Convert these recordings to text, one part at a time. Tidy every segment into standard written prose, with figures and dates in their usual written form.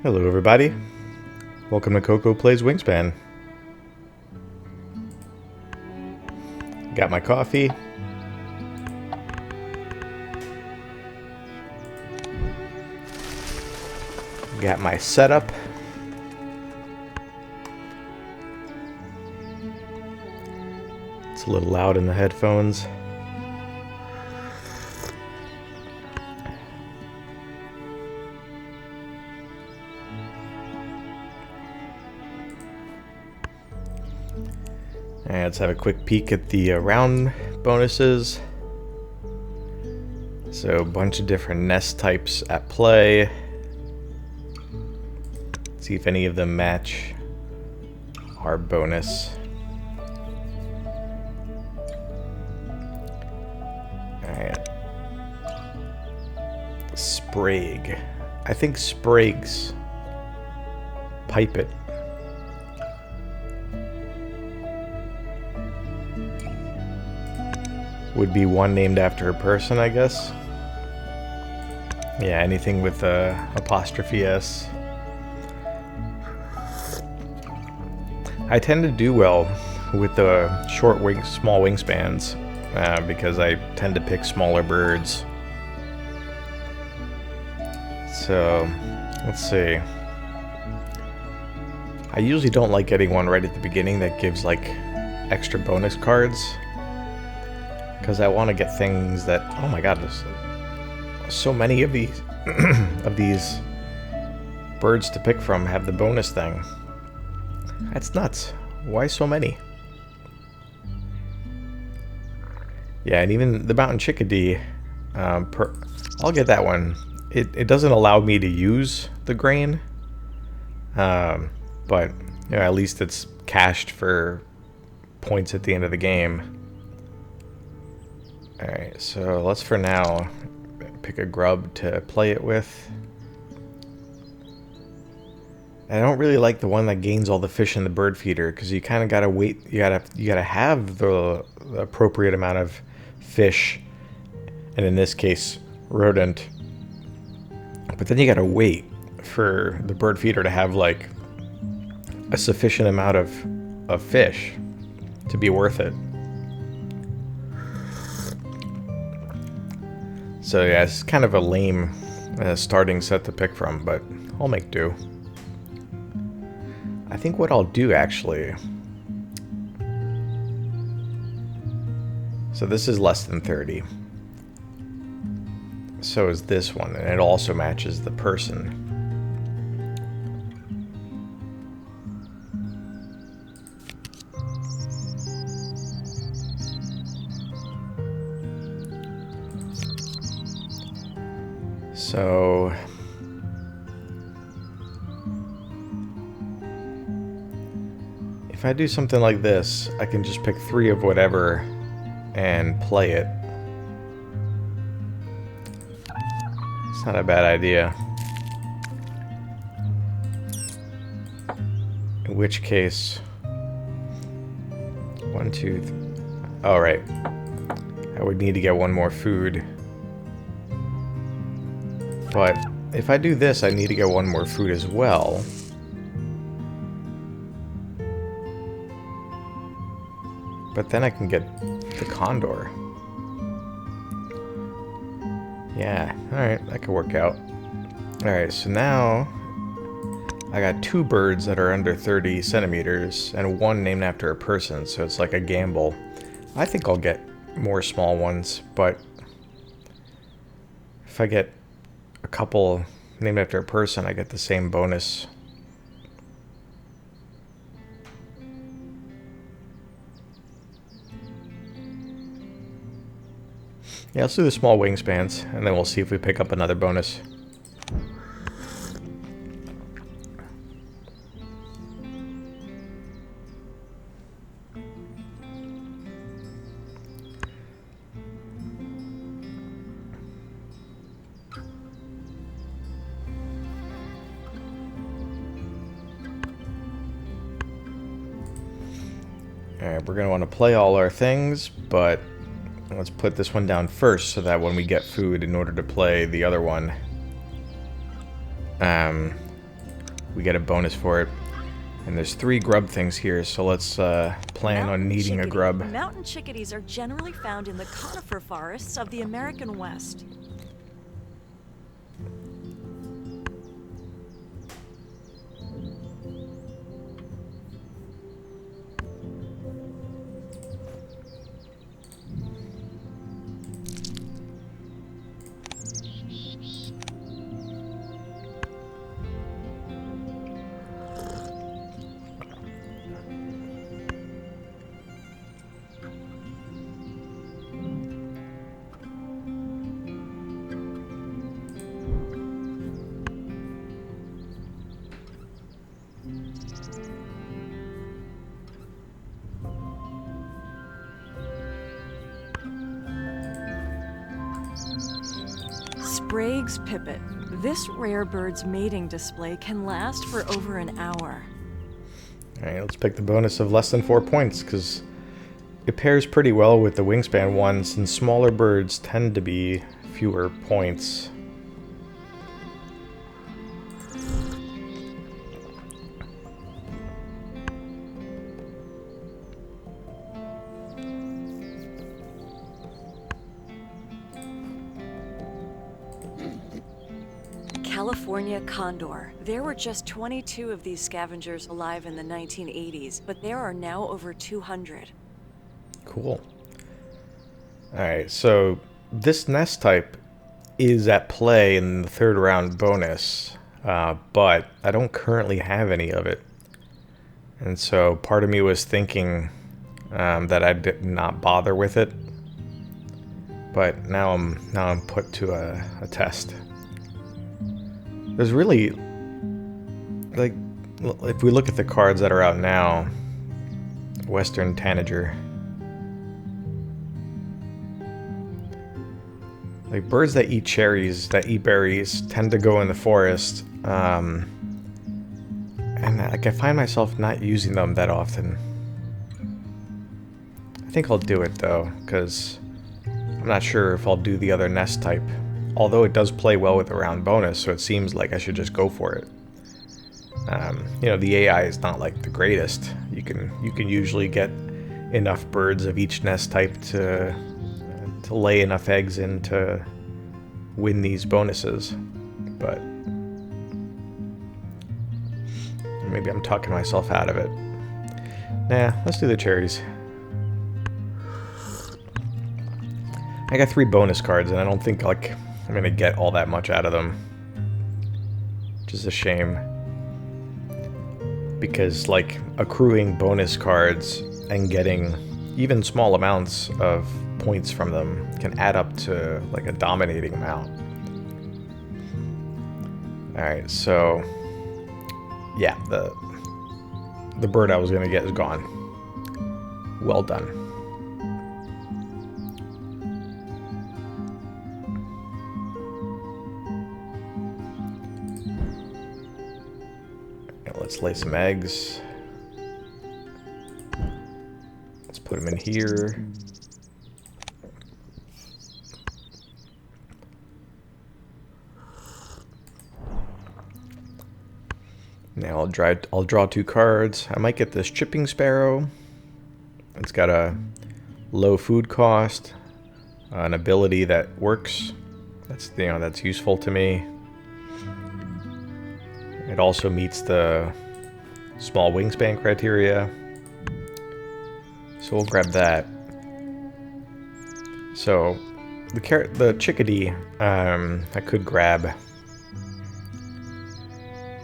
Hello everybody, welcome to CoKo Plays Wingspan. Got my coffee. Got my setup. It's a little loud in the headphones. And let's have a quick peek at the round bonuses. So a bunch of different nest types at play. See if any of them match our bonus. Alright. Sprague. I think Sprague's Pipe It. Would be one named after a person, I guess. Yeah, anything with apostrophe S. I tend to do well with the small wingspans because I tend to pick smaller birds. So, let's see. I usually don't like getting one right at the beginning that gives like extra bonus cards. Because I want to get things that, oh my god, there's so many of these birds to pick from have the bonus thing. That's nuts. Why so many? Yeah, and even the mountain chickadee, I'll get that one. It doesn't allow me to use the grain, but you know, at least it's cached for points at the end of the game. Alright, so let's for now pick a grub to play it with. I don't really like the one that gains all the fish in the bird feeder because you kind of gotta wait. You gotta have the appropriate amount of fish, and in this case, rodent. But then you gotta wait for the bird feeder to have like a sufficient amount of fish to be worth it. So yeah, it's kind of a lame starting set to pick from, but I'll make do. I think what I'll do actually... So this is less than 30. So is this one, and it also matches the person. So if I do something like this, I can just pick 3 of whatever and play it. It's not a bad idea. In which case, 1, 2, 3. Oh, right. I would need to get one more food. But if I do this, I need to get one more food as well. But then I can get the condor. Yeah, alright, that could work out. Alright, so now I got 2 birds that are under 30 centimeters and 1 named after a person, so it's like a gamble. I think I'll get more small ones, but if I get a couple named after a person, I get the same bonus. Yeah, let's do the small wingspans, and then we'll see if we pick up another bonus. Alright, we're going to want to play all our things, but let's put this one down first so that when we get food in order to play the other one, we get a bonus for it. And there's 3 grub things here, so let's plan on needing a grub. Mountain chickadees are generally found in the conifer forests of the American West. Sprague's pipit. This rare bird's mating display can last for over an hour. Alright, let's pick the bonus of less than 4 points, because it pairs pretty well with the Wingspan one, since smaller birds tend to be fewer points. California condor. There were just 22 of these scavengers alive in the 1980s, but there are now over 200. Cool. Alright, so this nest type is at play in the 3rd round bonus, but I don't currently have any of it. And so part of me was thinking that I did not bother with it, but now I'm put to a test. There's really, like, if we look at the cards that are out now, Western Tanager, like birds that eat cherries, that eat berries, tend to go in the forest, and like I find myself not using them that often. I think I'll do it though, because I'm not sure if I'll do the other nest type. Although it does play well with the round bonus, so it seems like I should just go for it. You know, the AI is not like the greatest. You can usually get enough birds of each nest type to lay enough eggs in to win these bonuses. But maybe I'm talking myself out of it. Nah, let's do the cherries. I got 3 bonus cards, and I don't think like I'm gonna get all that much out of them, which is a shame, because like accruing bonus cards and getting even small amounts of points from them can add up to like a dominating amount. Alright, so yeah, the bird I was gonna get is gone. Well done. Let's lay some eggs. Let's put them in here. Now I'll draw 2 cards. I might get this chipping sparrow. It's got a low food cost, an ability that works. That's useful to me. It also meets the small wingspan criteria, so we'll grab that. So the chickadee I could grab,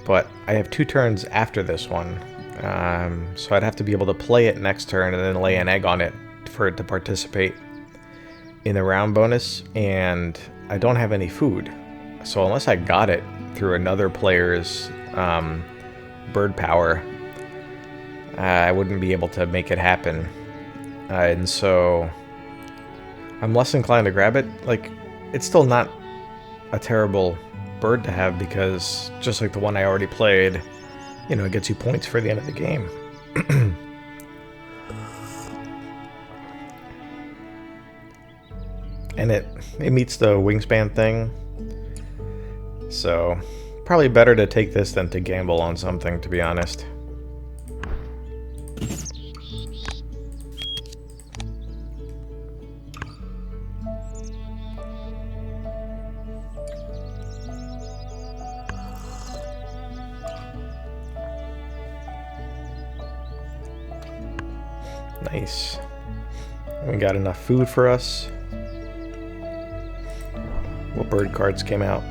but I have 2 turns after this one, so I'd have to be able to play it next turn and then lay an egg on it for it to participate in the round bonus, and I don't have any food. So unless I got it through another player's bird power, I wouldn't be able to make it happen. And so I'm less inclined to grab it. Like, it's still not a terrible bird to have, because just like the one I already played, you know, it gets you points for the end of the game. And it meets the wingspan thing, so probably better to take this than to gamble on something, to be honest. Nice. We got enough food for us. What bird cards came out?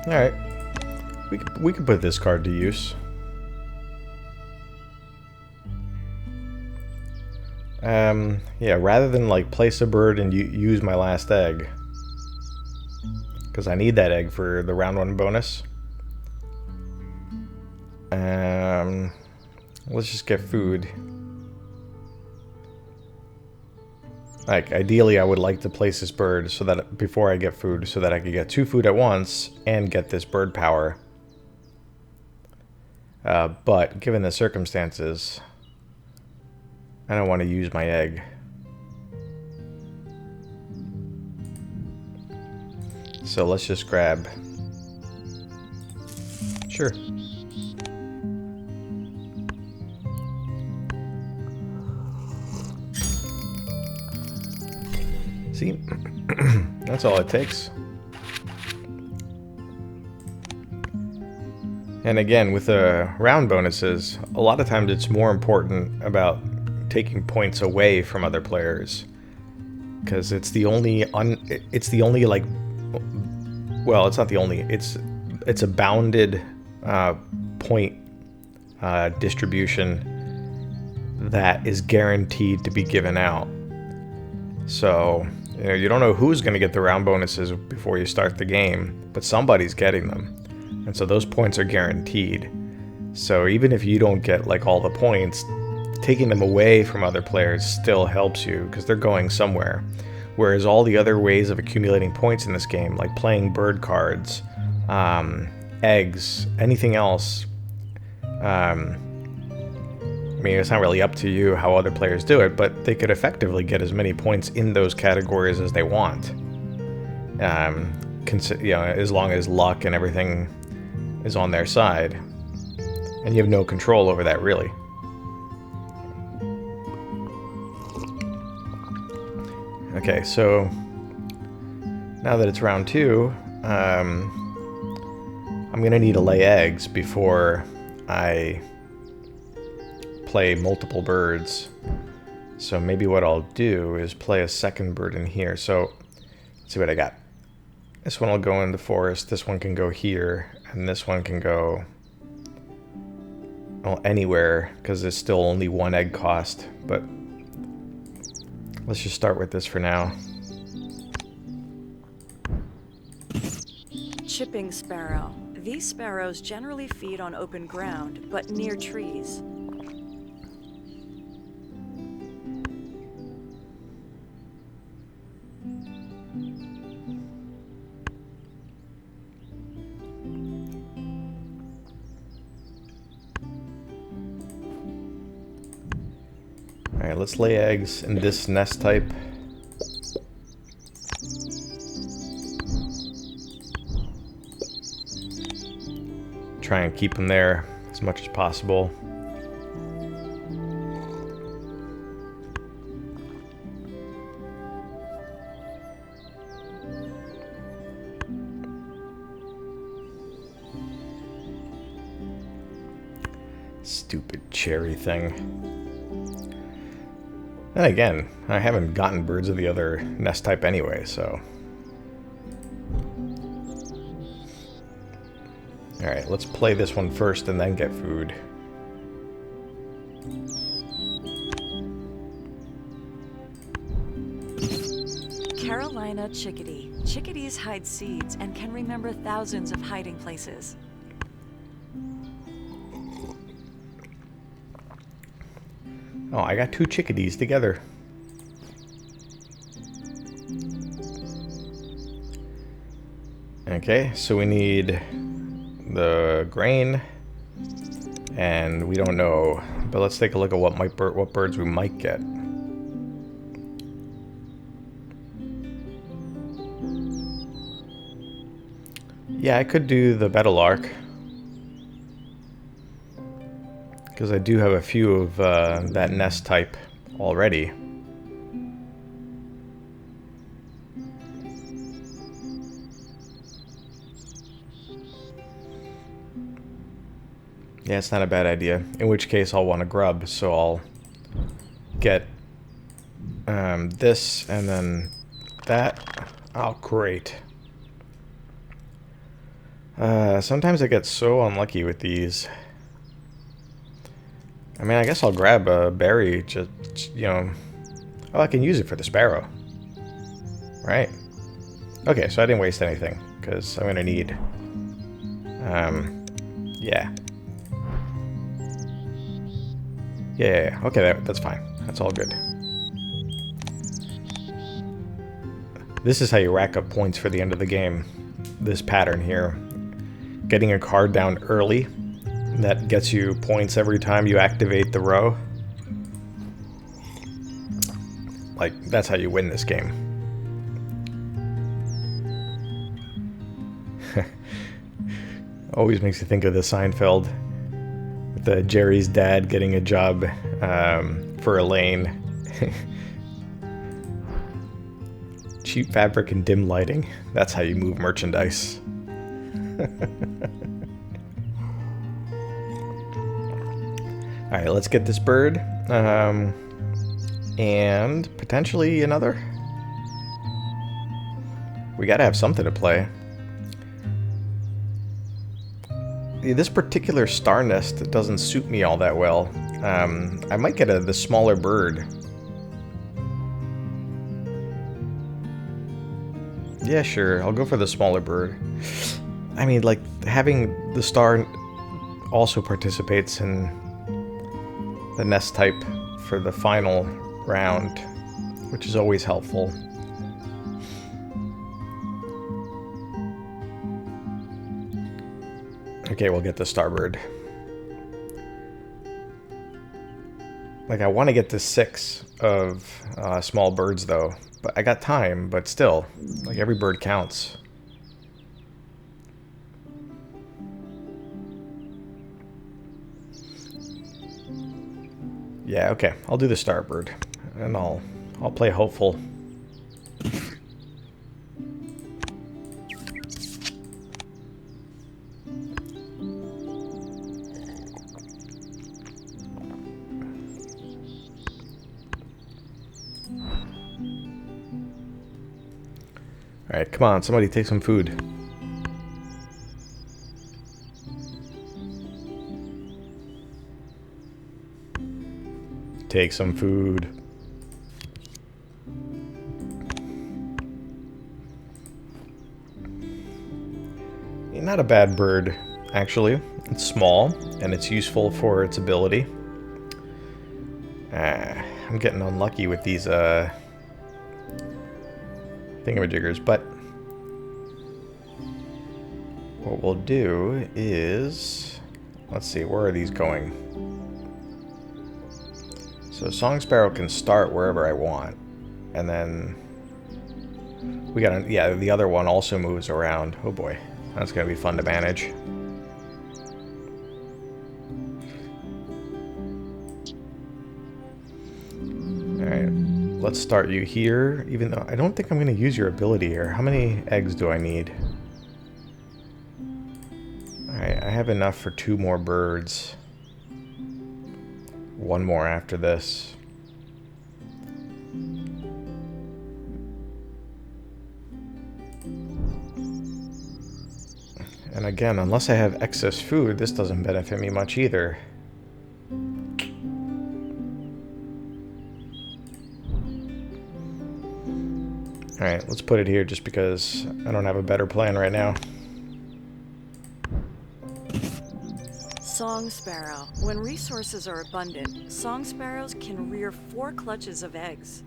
Alright. We could put this card to use. Yeah, rather than like place a bird and use my last egg. Because I need that egg for the round 1 bonus. Let's just get food. Like, ideally I would like to place this bird so that before I get food, so that I could get 2 food at once and get this bird power. But given the circumstances, I don't want to use my egg. So let's just grab. Sure. See? That's all it takes. And again, with the round bonuses, a lot of times it's more important about taking points away from other players. Because it's the only like, well, it's not the only, it's a bounded point distribution that is guaranteed to be given out. So, you know, you don't know who's going to get the round bonuses before you start the game, but somebody's getting them. And so those points are guaranteed. So even if you don't get like all the points, taking them away from other players still helps you because they're going somewhere. Whereas all the other ways of accumulating points in this game, like playing bird cards, eggs, anything else, I mean, it's not really up to you how other players do it, but they could effectively get as many points in those categories as they want. You know, as long as luck and everything is on their side. And you have no control over that, really. Okay, so now that it's round 2, I'm going to need to lay eggs before I play multiple birds. So maybe what I'll do is play a second bird in here. So let's see what I got. This one will go in the forest, this one can go here, and this one can go, well, anywhere, because there's still only 1 egg cost, but let's just start with this for now. Chipping sparrow. These sparrows generally feed on open ground, but near trees. Alright, let's lay eggs in this nest type. Try and keep them there as much as possible. Stupid cherry thing. And again, I haven't gotten birds of the other nest type anyway, so. Alright, let's play this one first and then get food. Carolina chickadee. Chickadees hide seeds and can remember thousands of hiding places. Oh, I got 2 chickadees together. Okay, so we need the grain, and we don't know. But let's take a look at what birds we might get. Yeah, I could do the Betelark, because I do have a few of that nest type already. Yeah, it's not a bad idea. In which case, I'll want to grub, so I'll get this and then that. Oh, great. Sometimes I get so unlucky with these. I mean, I guess I'll grab a berry, just, you know... Oh, I can use it for the sparrow. Right. Okay, so I didn't waste anything, because I'm going to need... yeah. Yeah, okay, that's fine. That's all good. This is how you rack up points for the end of the game. This pattern here. Getting a card down early. That gets you points every time you activate the row. Like, that's how you win this game. Always makes you think of the Seinfeld. With Jerry's dad getting a job for Elaine. Cheap fabric and dim lighting. That's how you move merchandise. Alright, let's get this bird. And potentially another. We gotta have something to play. This particular star nest doesn't suit me all that well. I might get the smaller bird. Yeah, sure. I'll go for the smaller bird. I mean, like, having the star also participates in the nest type for the final round, which is always helpful. Okay, we'll get the starbird. Like, I want to get to 6 of small birds, though. But I got time, but still. Like, every bird counts. Yeah, okay. I'll do the starbird. And I'll play hopeful. Alright, come on, somebody take some food. Take some food. Not a bad bird, actually. It's small, and it's useful for its ability. I'm getting unlucky with these, thingamajiggers, but what we'll do is, let's see, where are these going? So Song Sparrow can start wherever I want, and then we got, yeah, the other one also moves around. Oh boy, that's gonna be fun to manage. Alright, let's start you here, even though I don't think I'm going to use your ability here. How many eggs do I need? Alright, I have enough for 2 more birds. 1 more after this. And again, unless I have excess food, this doesn't benefit me much either. Alright, let's put it here just because I don't have a better plan right now. Song sparrow. When resources are abundant, song sparrows can rear 4 clutches of eggs.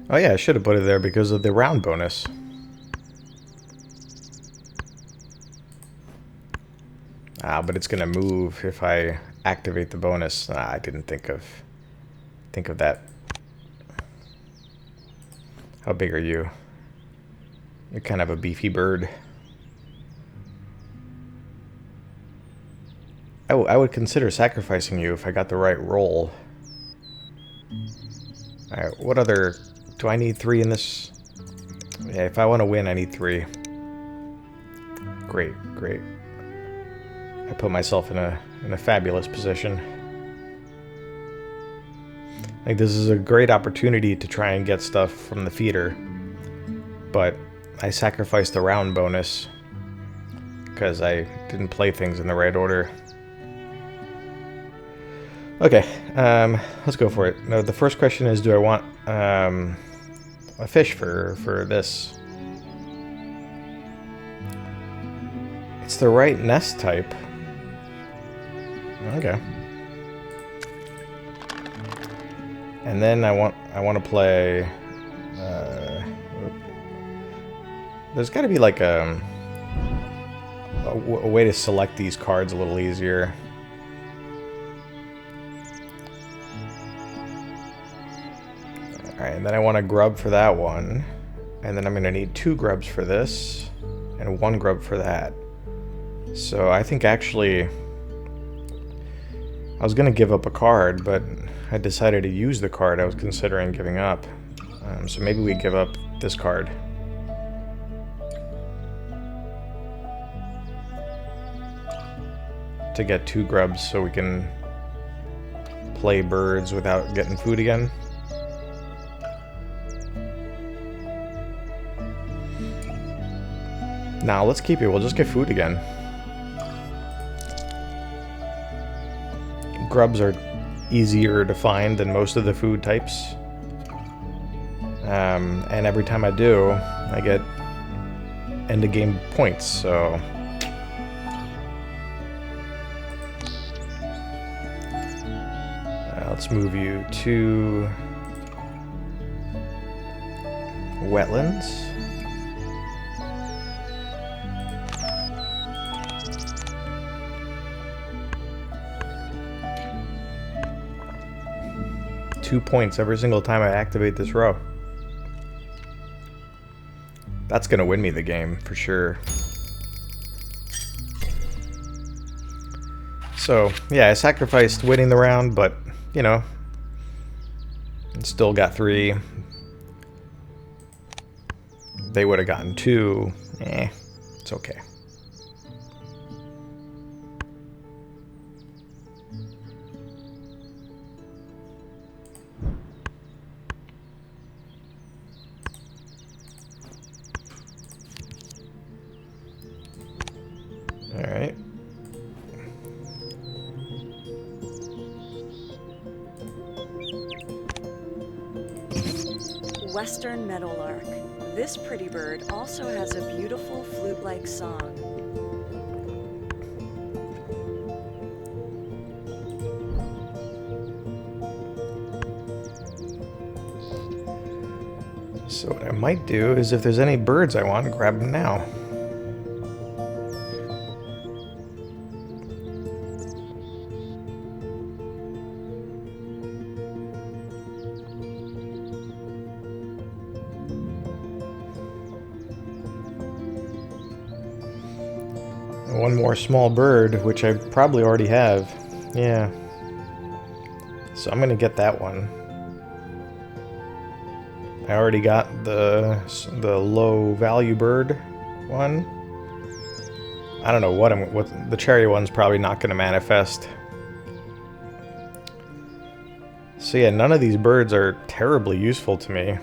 Oh yeah, I should have put it there because of the round bonus. Ah, but it's gonna move if I activate the bonus. Ah, I didn't think of that. How big are you? You're kind of a beefy bird. I would consider sacrificing you if I got the right roll. Alright, what other... Do I need 3 in this? Yeah, if I want to win, I need 3. Great, great. I put myself in a fabulous position. Like, this is a great opportunity to try and get stuff from the feeder. But I sacrificed the round bonus because I didn't play things in the right order. Okay, let's go for it. No, the first question is, do I want a fish for this? It's the right nest type. Okay. And then I want to play. There's got to be like a way to select these cards a little easier. Alright, and then I want a grub for that one. And then I'm going to need 2 grubs for this. And 1 grub for that. So I think actually... I was going to give up a card, but I decided to use the card I was considering giving up. So maybe we give up this card. To get 2 grubs so we can play birds without getting food again. Nah, let's keep it. We'll just get food again. Grubs are easier to find than most of the food types. And every time I do, I get end of game points, so... let's move you to wetlands. Two points every single time I activate this row. That's gonna win me the game for sure. So yeah, I sacrificed winning the round, but you know, still got 3. They would have gotten 2. It's okay. All right. Western meadowlark. This pretty bird also has a beautiful flute-like song. So what I might do is if there's any birds I want, grab them now. One more small bird, which I probably already have. Yeah. So I'm gonna get that one. I already got the low value bird one. I don't know what the cherry one's probably not gonna manifest. So yeah, none of these birds are terribly useful to me.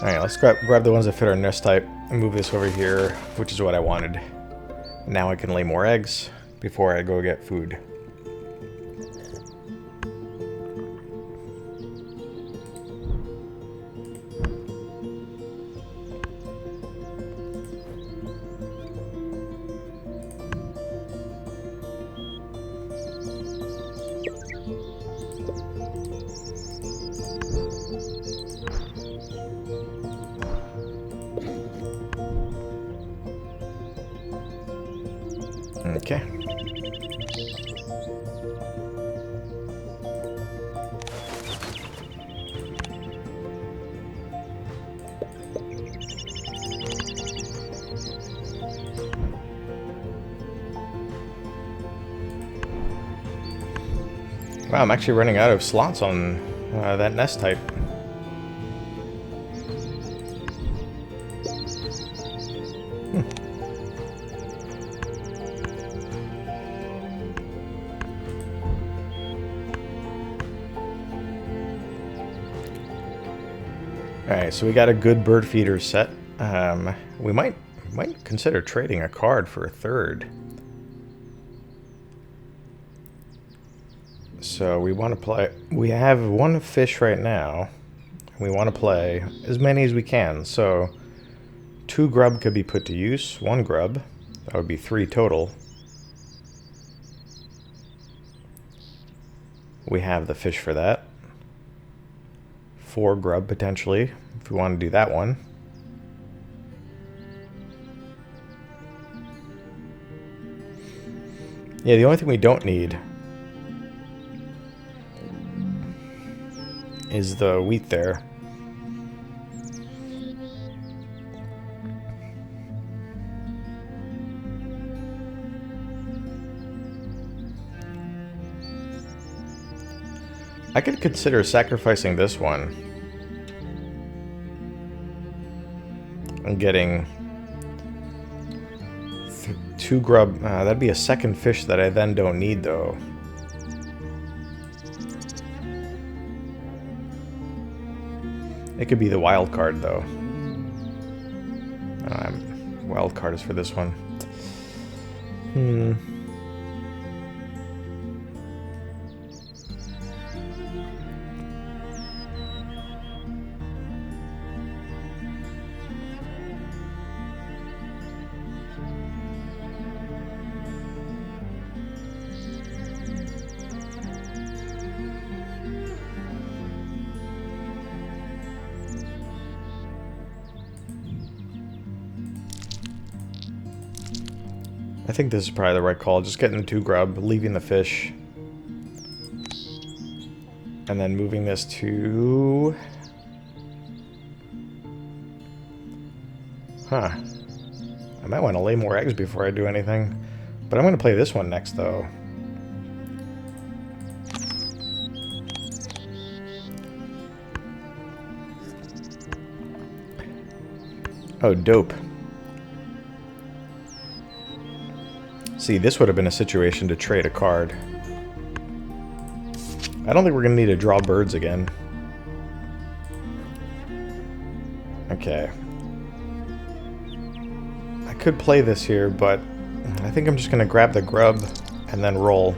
Alright, let's grab the ones that fit our nest type and move this over here, which is what I wanted. Now I can lay more eggs before I go get food. Okay. Wow, I'm actually running out of slots on that nest type. Alright, so we got a good bird feeder set. We might consider trading a card for a third. So we want to play... We have one fish right now. We want to play as many as we can. So 2 grub could be put to use. 1 grub. That would be 3 total. We have the fish for that. 4 grub potentially, if we want to do that one. Yeah, the only thing we don't need is the wheat there. I could consider sacrificing this one and getting 2 grub. That'd be a second fish that I then don't need, though. It could be the wild card, though. Wild card is for this one. I think this is probably the right call. Just getting the 2 grub, leaving the fish, and then moving this to... Huh. I might want to lay more eggs before I do anything. But I'm going to play this one next, though. Oh, dope. See, this would have been a situation to trade a card. I don't think we're going to need to draw birds again. Okay. I could play this here, but I think I'm just going to grab the grub and then roll.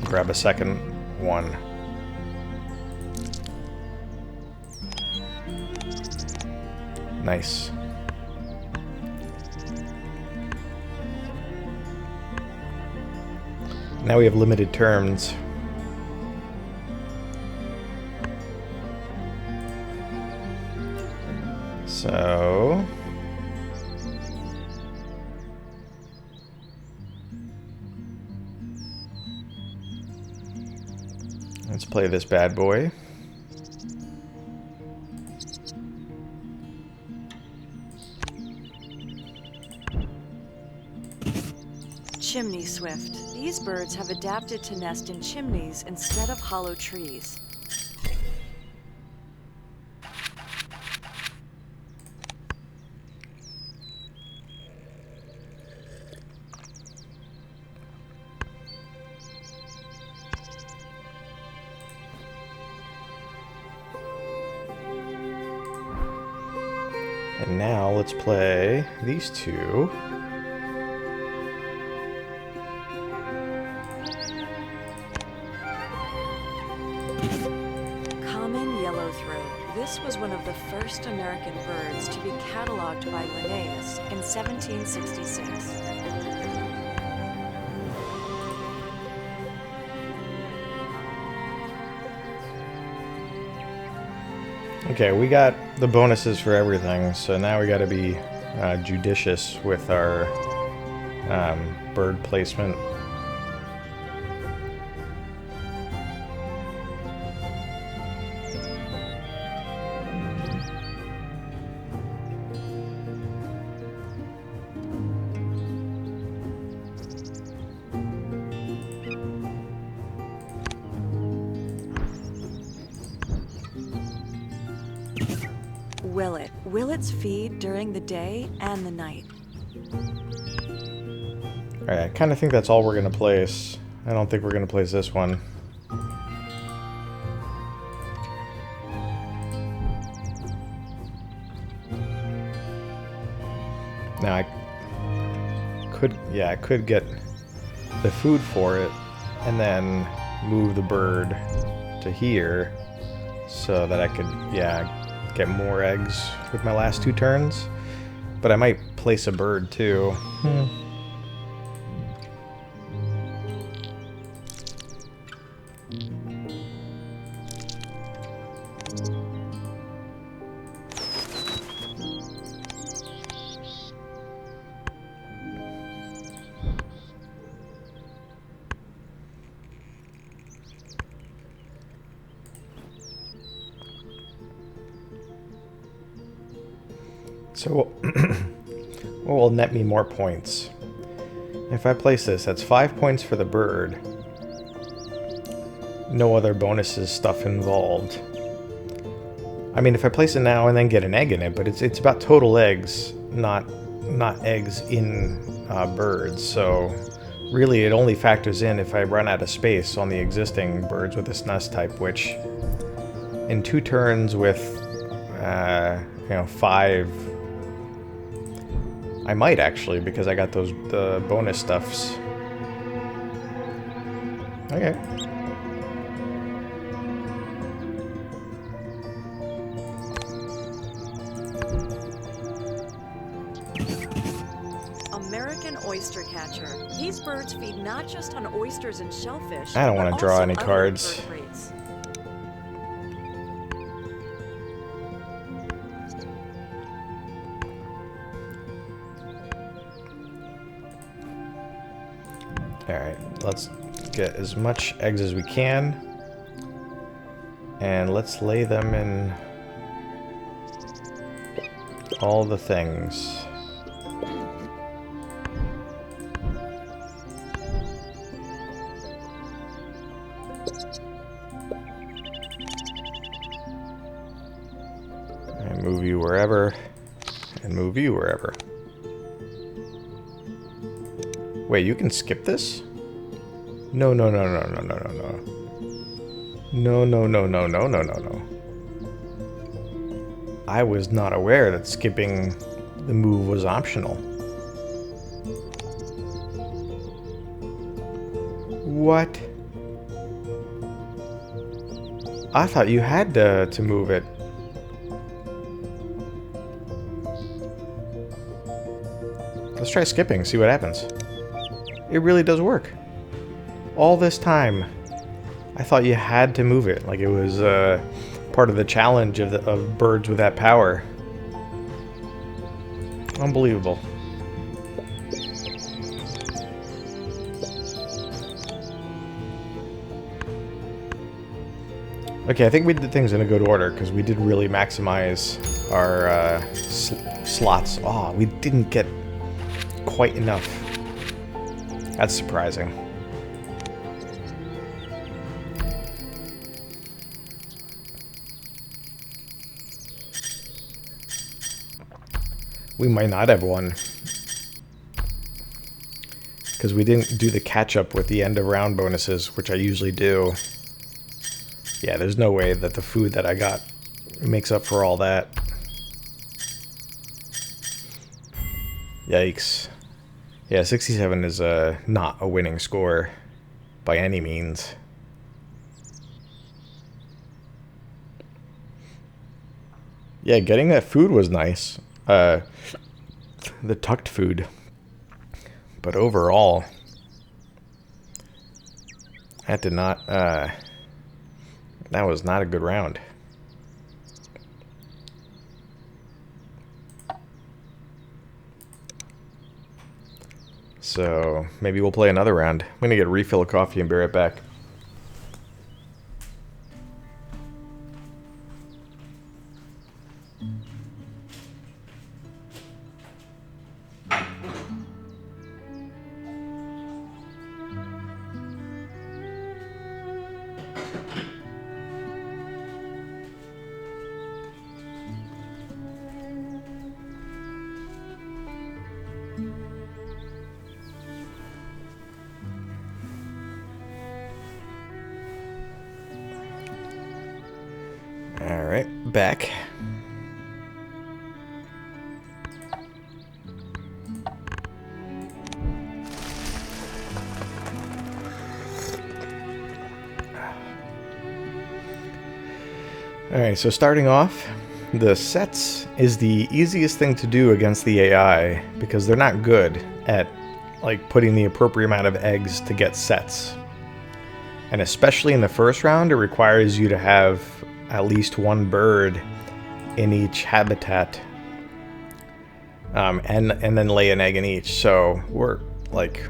Grab a second one. Nice. Now we have limited turns. So... let's play this bad boy. Chimney swift. These birds have adapted to nest in chimneys instead of hollow trees. And now let's play these two. Common yellowthroat. This was one of the first American birds to be cataloged by Linnaeus in 1766. Okay, we got the bonuses for everything, so now we got to be judicious with our bird placement. Willet. Willets feed during the day and the night. Alright, I kind of think that's all we're going to place. I don't think we're going to place this one. Now I could get the food for it and then move the bird to here so that I could, get more eggs with my last two turns. But I might place a bird too. So, what will net me more points? If I place this, that's 5 points for the bird. No other bonuses stuff involved. I mean, if I place it now and then get an egg in it, but it's about total eggs, not eggs in birds. So, really, it only factors in if I run out of space on the existing birds with this nest type, which in 2 turns with 5. I might actually, because I got the bonus stuffs. Okay. American oyster catcher. These birds feed not just on oysters and shellfish. I don't want to draw any other cards. invertebrates. Alright, let's get as much eggs as we can. And let's lay them in all the things. And move you wherever. And move you wherever. Wait, you can skip this? No. No. I was not aware that skipping the move was optional. What? I thought you had to move it. Let's try skipping, see what happens. It really does work. All this time, I thought you had to move it, like it was part of the challenge of birds with that power. Unbelievable. Okay, I think we did things in a good order because we did really maximize our slots. Oh, we didn't get quite enough. That's surprising. We might not have won. Because we didn't do the catch-up with the end of round bonuses, which I usually do. Yeah, there's no way that the food that I got makes up for all that. Yikes. Yeah, 67 is not a winning score by any means. Yeah, getting that food was nice. The tucked food. But overall, that did not, that was not a good round. So, maybe we'll play another round. I'm gonna get a refill of coffee and be right back. Alright, back. Alright, so starting off, the sets is the easiest thing to do against the AI because they're not good at like putting the appropriate amount of eggs to get sets. And especially in the first round, it requires you to have at least one bird in each habitat, and then lay an egg in each. So we're like,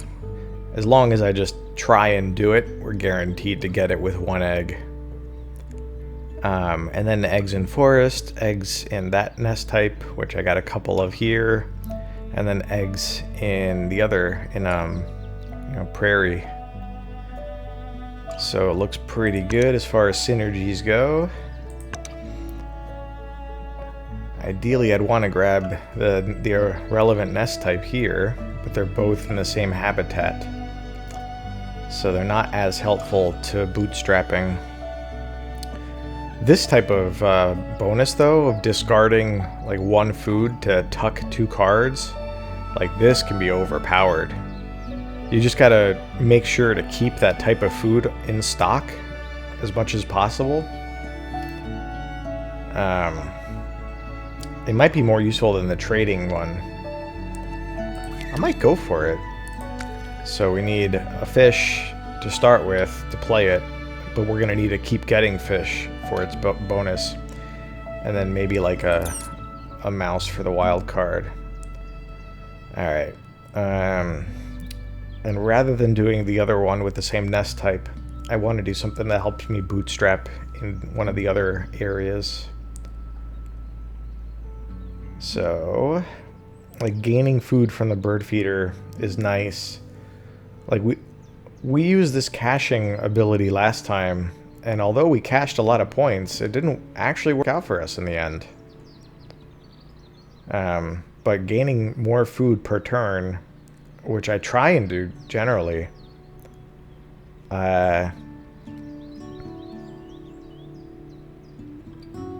as long as I just try and do it, we're guaranteed to get it with one egg. And then eggs in forest, eggs in that nest type, which I got a couple of here, and then eggs in the other, in prairie. So it looks pretty good as far as synergies go. Ideally, I'd want to grab the relevant nest type here, but they're both in the same habitat. So they're not as helpful to bootstrapping. This type of bonus, though, of discarding like one food to tuck two cards, like this can be overpowered. You just gotta make sure to keep that type of food in stock as much as possible. It might be more useful than the trading one. I might go for it. So we need a fish to start with to play it, but we're gonna need to keep getting fish for its bonus, and then maybe like a mouse for the wild card. All right. And rather than doing the other one with the same nest type, I want to do something that helps me bootstrap in one of the other areas. So, like, gaining food from the bird feeder is nice. Like, we used this caching ability last time, and although we cached a lot of points, it didn't actually work out for us in the end. But gaining more food per turn, which I try and do generally,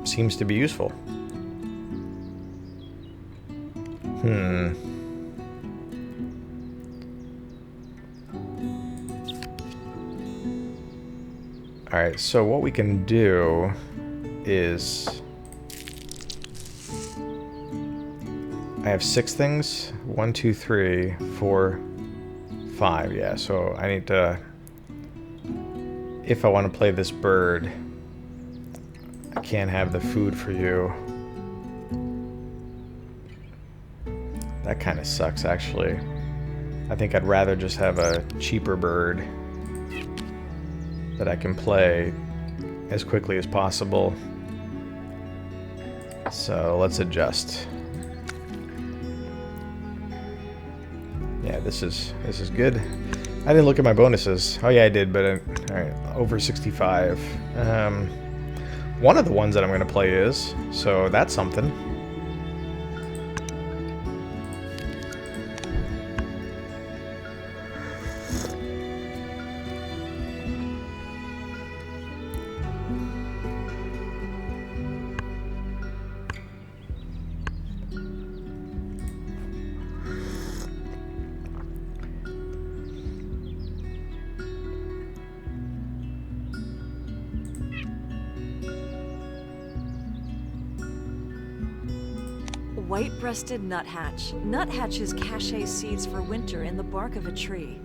seems to be useful. Alright, so what we can do is... I have 6 things. 1, 2, 3, 4, 5. Yeah, so I need to... If I want to play this bird, I can't have the food for you. That kind of sucks, actually. I think I'd rather just have a cheaper bird that I can play as quickly as possible. So let's adjust. Yeah, this is good. I didn't look at my bonuses. Oh yeah, I did, but alright, over 65. One of the ones that I'm gonna play is, so that's something. white-breasted nuthatch. Nuthatches cache seeds for winter in the bark of a tree.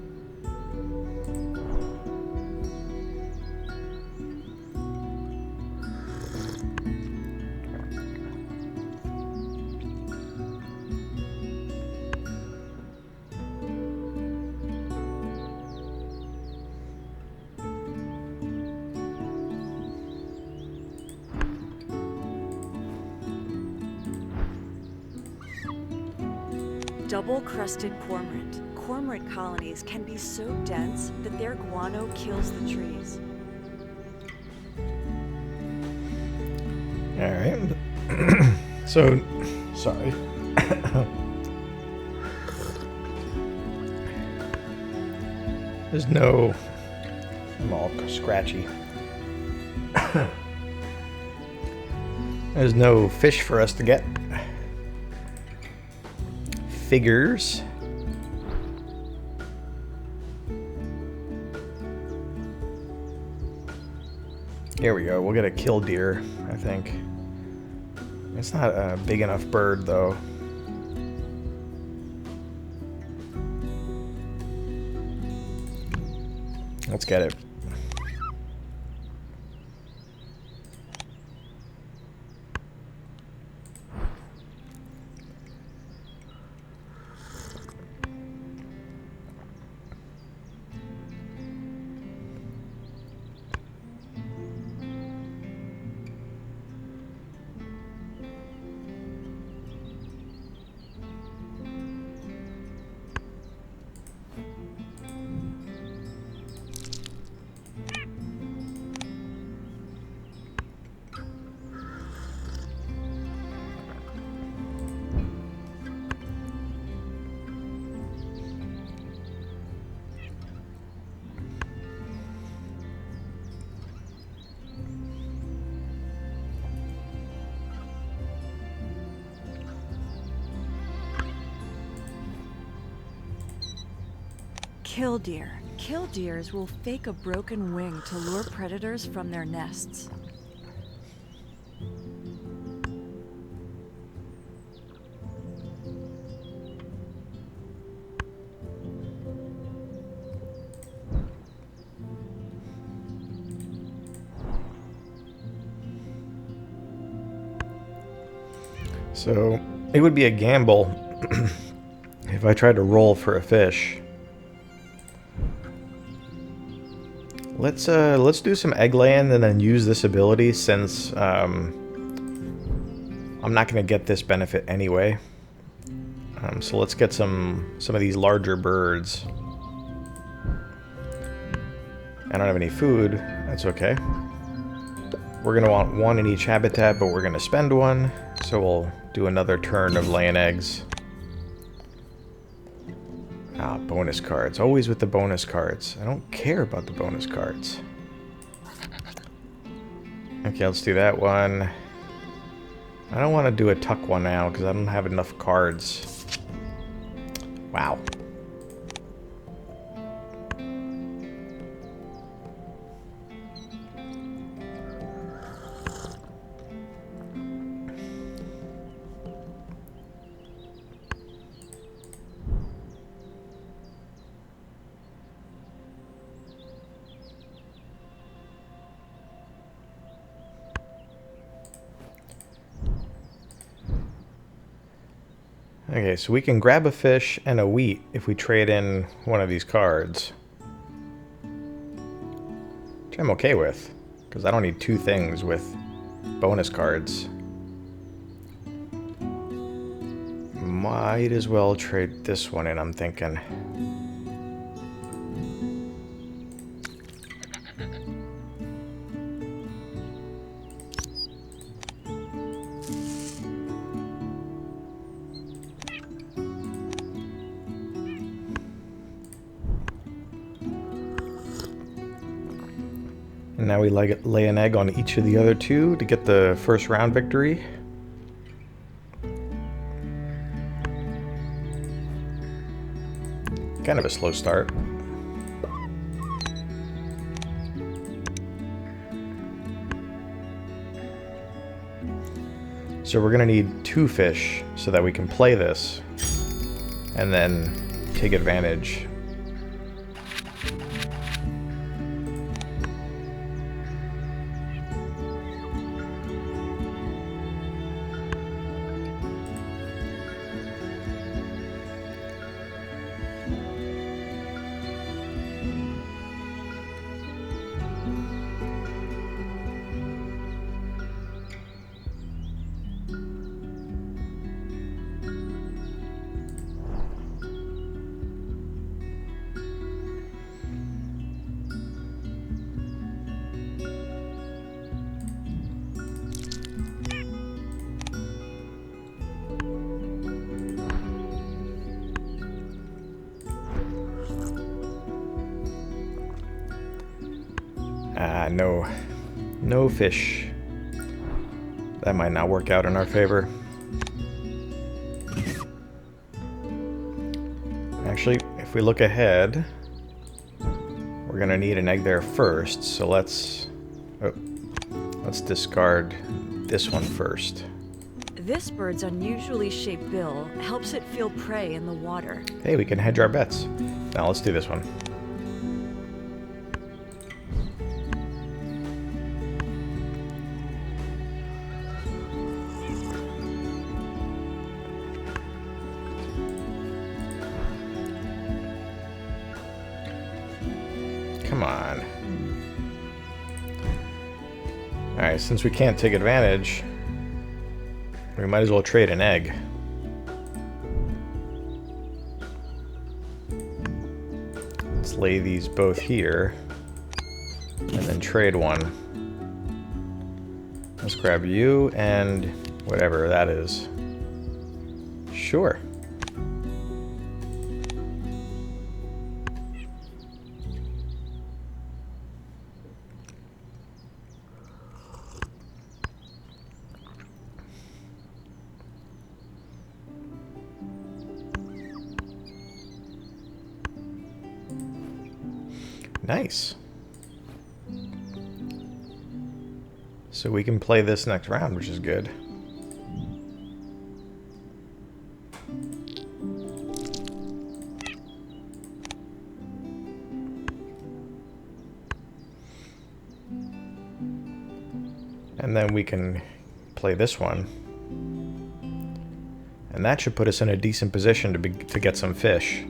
Double-crested cormorant. Cormorant colonies can be so dense that their guano kills the trees. All right. So, sorry. There's no... I'm all scratchy. There's no fish for us to get. Figures. Here we go. We'll get a killdeer, I think. It's not a big enough bird, though. Let's get it. Killdeer. Killdeers will fake a broken wing to lure predators from their nests. So it would be a gamble if I tried to roll for a fish. Let's do some egg laying and then use this ability since I'm not going to get this benefit anyway. So let's get some of these larger birds. I don't have any food. That's okay. We're going to want one in each habitat, but we're going to spend one. So we'll do another turn of laying eggs. Ah, bonus cards. Always with the bonus cards. I don't care about the bonus cards. Okay, let's do that one. I don't want to do a tuck one now because I don't have enough cards. Wow. Okay, so we can grab a fish and a wheat if we trade in one of these cards. Which I'm okay with, because I don't need two things with bonus cards. Might as well trade this one in, I'm thinking. And now we lay an egg on each of the other two to get the first round victory. Kind of a slow start. So we're gonna need 2 fish so that we can play this and then take advantage. No fish. That might not work out in our favor. Actually, if we look ahead, we're gonna need an egg there first, so let's discard this one first. This bird's unusually shaped bill helps it feel prey in the water. Hey, we can hedge our bets. Now let's do this one. Come on. Alright, since we can't take advantage, we might as well trade an egg. Let's lay these both here, and then trade one. Let's grab you and whatever that is. Sure. Nice. So we can play this next round, which is good. And then we can play this one. And that should put us in a decent position to get some fish.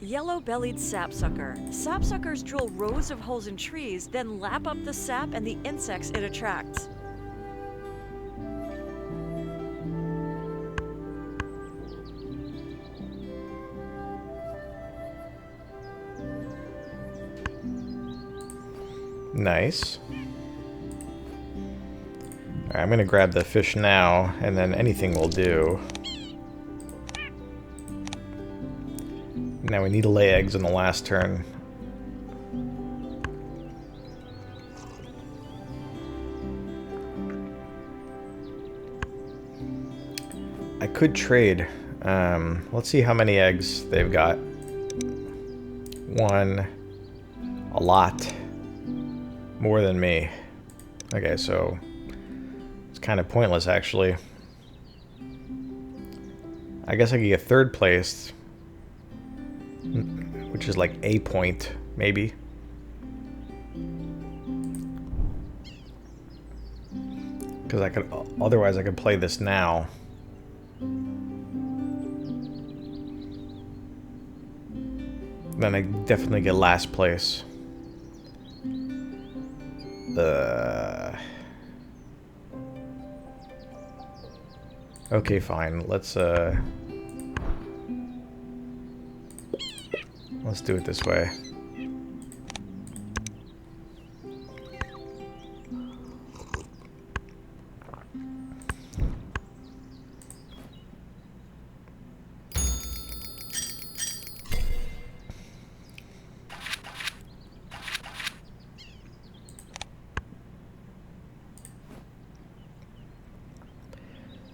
Yellow-bellied sapsucker. Sapsuckers drill rows of holes in trees, then lap up the sap and the insects it attracts. Nice. Alright, I'm gonna grab the fish now, and then anything will do. Now we need to lay eggs in the last turn. I could trade. Let's see how many eggs they've got. 1. A lot. More than me. Okay, so it's kind of pointless, actually. I guess I could get 3rd place, which is like a point, maybe. Because I could, otherwise I could play this now. Then I definitely get last place. Okay, fine. Let's do it this way.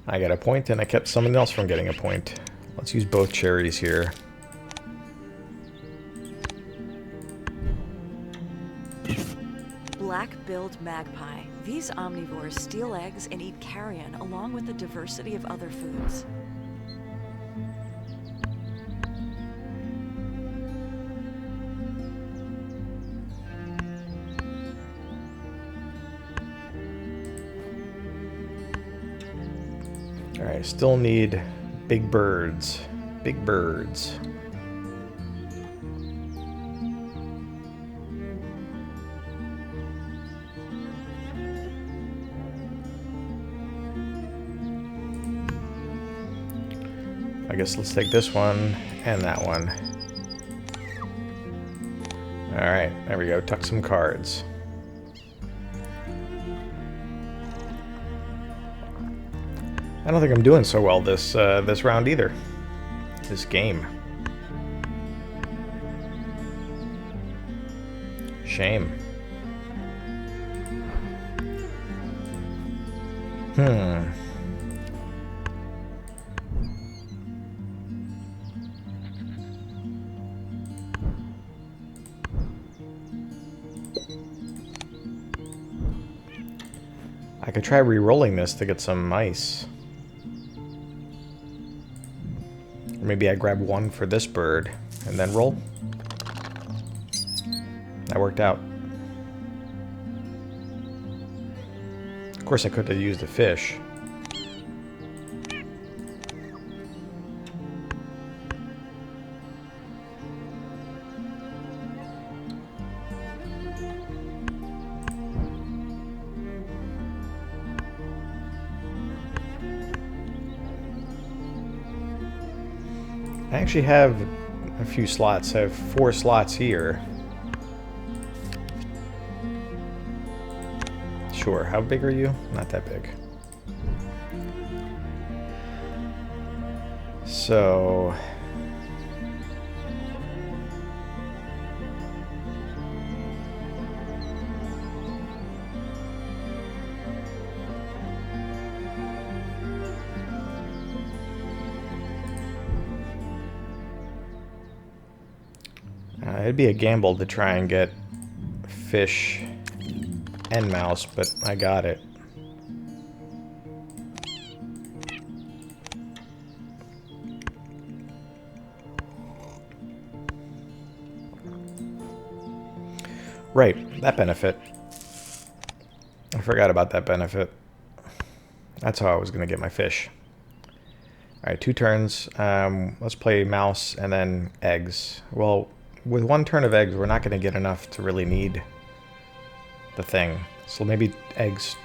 I got a point, and I kept someone else from getting a point. Let's use both cherries here. black-billed magpie. These omnivores steal eggs and eat carrion along with a diversity of other foods. Alright, still need big birds. Big birds. I guess let's take this one and that one. Alright, there we go. Tuck some cards. I don't think I'm doing so well this round either. This game. Shame. I could try re-rolling this to get some ice. Or maybe I grab one for this bird and then roll. That worked out. Of course I could have used a fish. I actually have a few slots. I have 4 slots here. Sure. How big are you? Not that big. So... it'd be a gamble to try and get fish and mouse, but I got it. Right, that benefit. I forgot about that benefit. That's how I was going to get my fish. Alright, 2 turns. Let's play mouse and then eggs. Well, with 1 turn of eggs, we're not going to get enough to really need the thing. So maybe eggs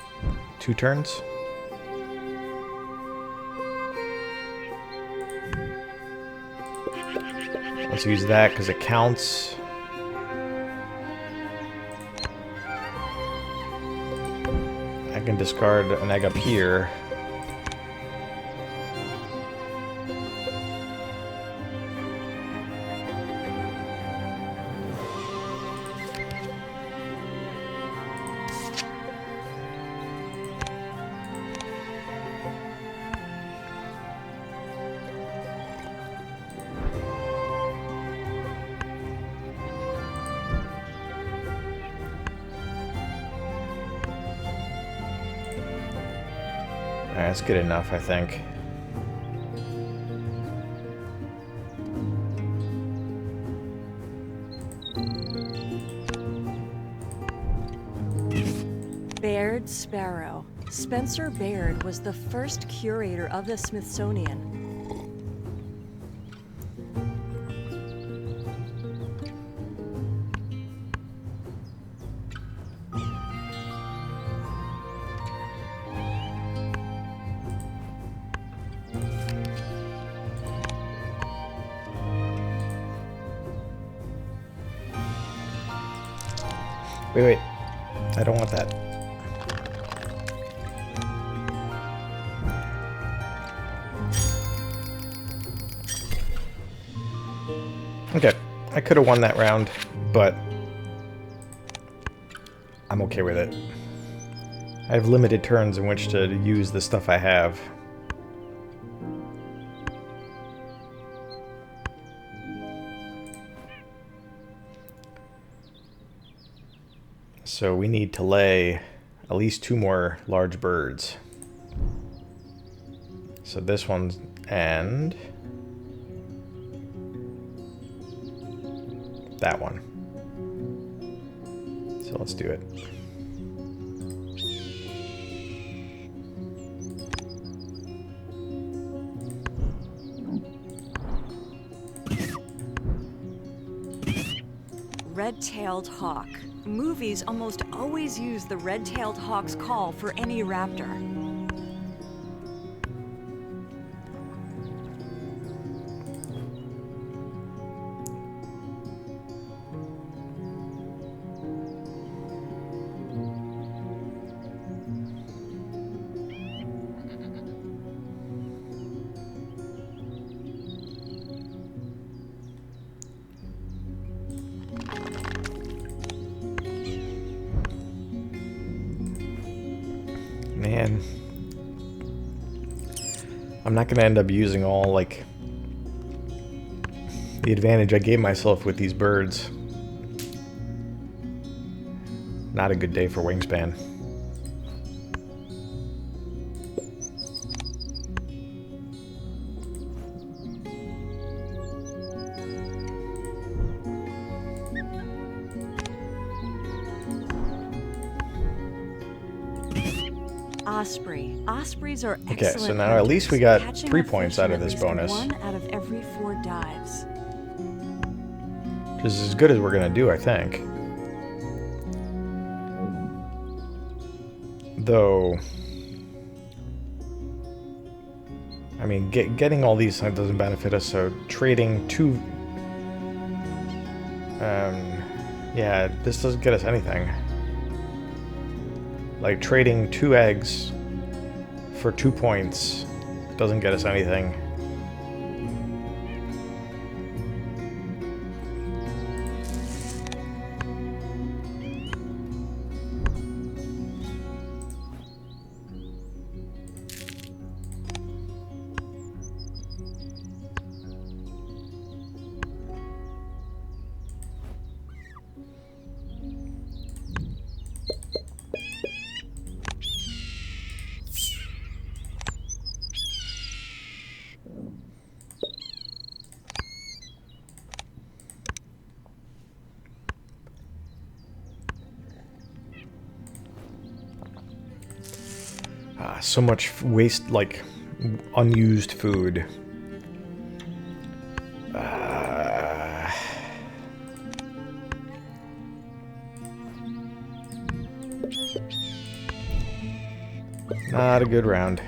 2 turns? Let's use that because it counts. I can discard an egg up here. Alright, that's good enough, I think. Baird Sparrow. Spencer Baird was the first curator of the Smithsonian. Wait, I don't want that. Okay, I could have won that round, but I'm okay with it. I have limited turns in which to use the stuff I have. So we need to lay at least 2 more large birds. So this one and that one. So let's do it. Red-tailed hawk. Movies almost always use the red-tailed hawk's call for any raptor. Man, I'm not gonna end up using all, like, the advantage I gave myself with these birds. Not a good day for Wingspan. Osprey. Ospreys are excellent. Okay, so now at least we got catching 3 a points fish out in of at this least bonus. 1 out of every 4 dives. Which is as good as we're gonna do, I think. Though, I mean, getting all these doesn't benefit us, so trading 2... yeah, this doesn't get us anything. Like, trading 2 eggs for 2 points doesn't get us anything. So much waste, like, unused food. Not a good round.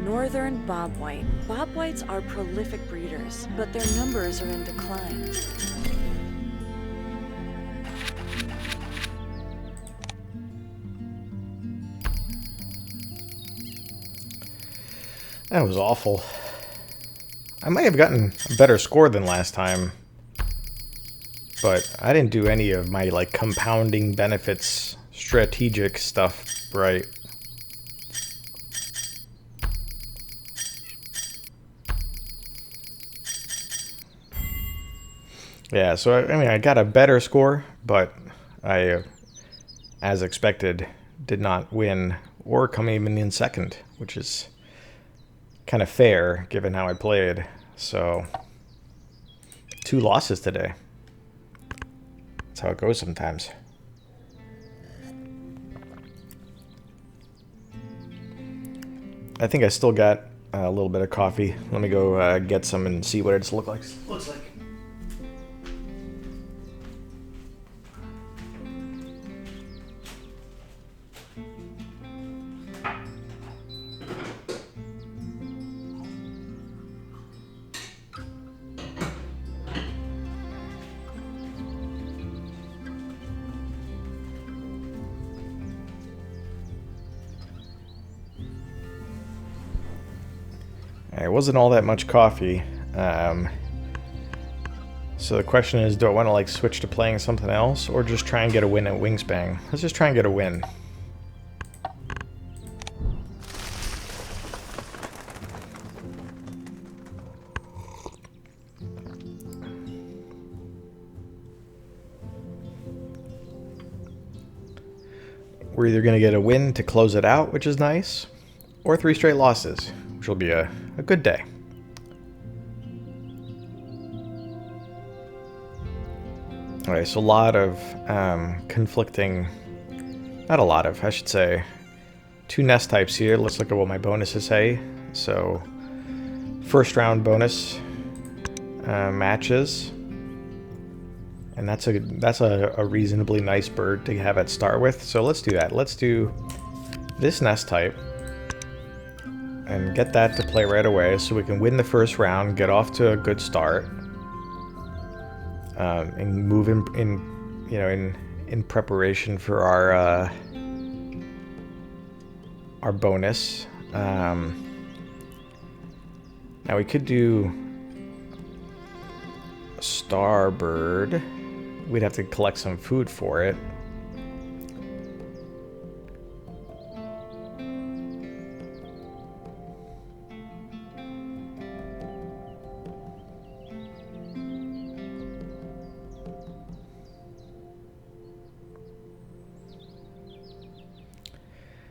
Northern bobwhite. Bobwhites are prolific breeders, but their numbers are in decline. That was awful. I might have gotten a better score than last time, but I didn't do any of my, like, compounding benefits strategic stuff right. Yeah, so I mean, I got a better score, but I, as expected, did not win or come even in second, which is kind of fair given how I played. So 2 losses today. That's how it goes sometimes. I think I still got a little bit of coffee. Let me go get some and see what it looks like. It wasn't all that much coffee. So the question is, do I want to like switch to playing something else or just try and get a win at Wingspan? Let's just try and get a win. We're either going to get a win to close it out, which is nice, or 3 straight losses, which will be a good day. Alright, so a lot of conflicting, not a lot of, I should say, 2 nest types here. Let's look at what my bonuses say. So, first round bonus matches. And that's a reasonably nice bird to have at start with. So let's do that. Let's do this nest type and get that to play right away so we can win the first round, get off to a good start, and move in preparation for our bonus. Now we could do a starbird. We'd have to collect some food for it.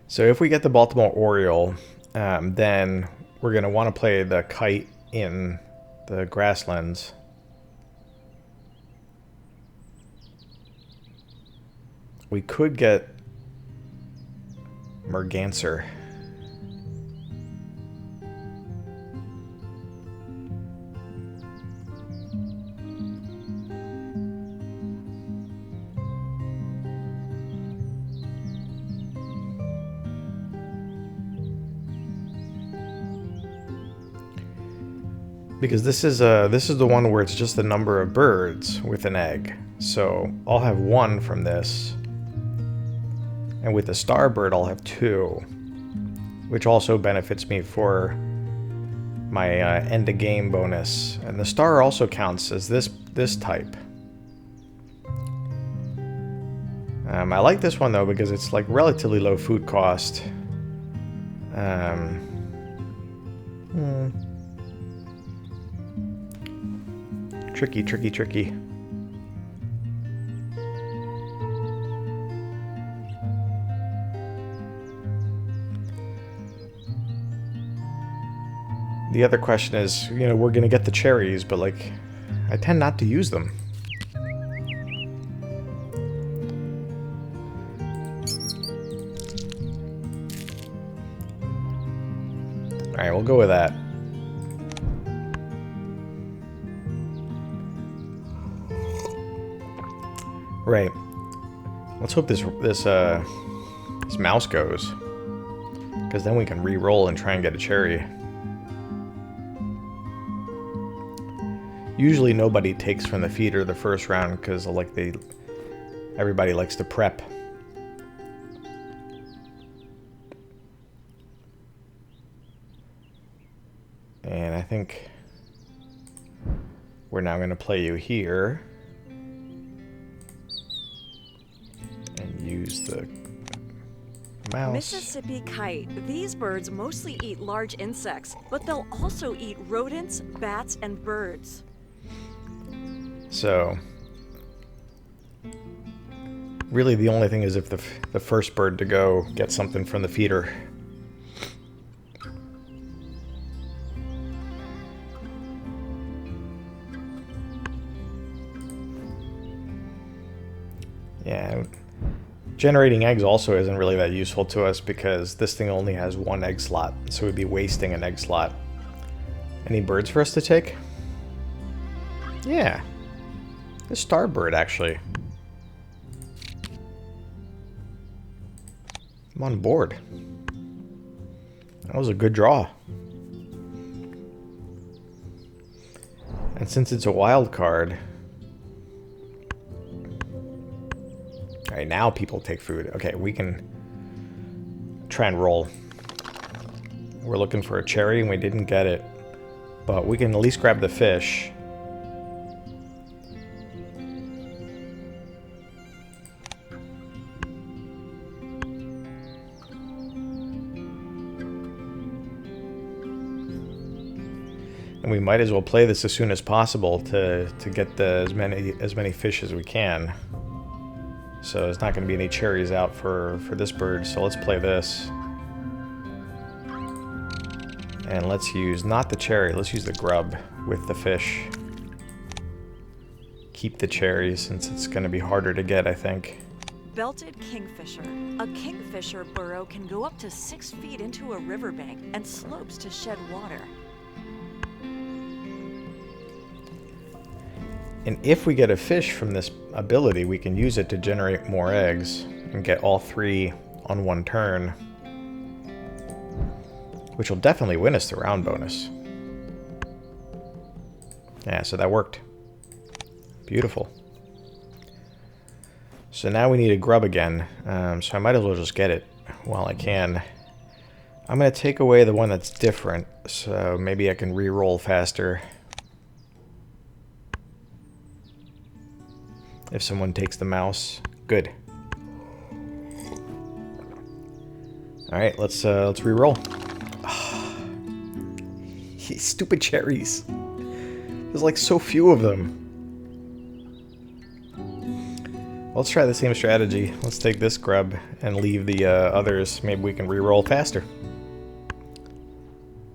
So if we get the Baltimore Oriole, then we're going to want to play the kite in the grasslands. We could get Merganser. Because this is the one where it's just the number of birds with an egg. So I'll have 1 from this. And with the starbird, I'll have 2, which also benefits me for my end of game bonus. And the star also counts as this type. I like this one though because it's like relatively low food cost. Tricky, tricky, tricky. The other question is, we're going to get the cherries, but, like, I tend not to use them. Alright, we'll go with that. Right. Let's hope this mouse goes. Because then we can re-roll and try and get a cherry. Usually nobody takes from the feeder the first round because everybody likes to prep. And I think we're now going to play you here. And use the mouse. Mississippi kite. These birds mostly eat large insects, but they'll also eat rodents, bats, and birds. So, really the only thing is if the first bird to go gets something from the feeder. Yeah, generating eggs also isn't really that useful to us because this thing only has 1 egg slot, so we'd be wasting an egg slot. Any birds for us to take? Yeah. The starbird, actually. I'm on board. That was a good draw. And since it's a wild card... Alright, now people take food. Okay, we can try and roll. We're looking for a cherry and we didn't get it. But we can at least grab the fish. And we might as well play this as soon as possible to get as many fish as we can. So there's not going to be any cherries out for this bird, so let's play this. And let's use, not the cherry, let's use the grub with the fish. Keep the cherries since it's going to be harder to get, I think. Belted kingfisher. A kingfisher burrow can go up to 6 feet into a riverbank and slopes to shed water. And if we get a fish from this ability, we can use it to generate more eggs and get all 3 on one turn. Which will definitely win us the round bonus. Yeah, so that worked. Beautiful. So now we need a grub again. So I might as well just get it while I can. I'm going to take away the one that's different, so maybe I can re-roll faster. If someone takes the mouse, good. All right, let's re-roll. Stupid cherries. There's like so few of them. Let's try the same strategy. Let's take this grub and leave the others. Maybe we can re-roll faster.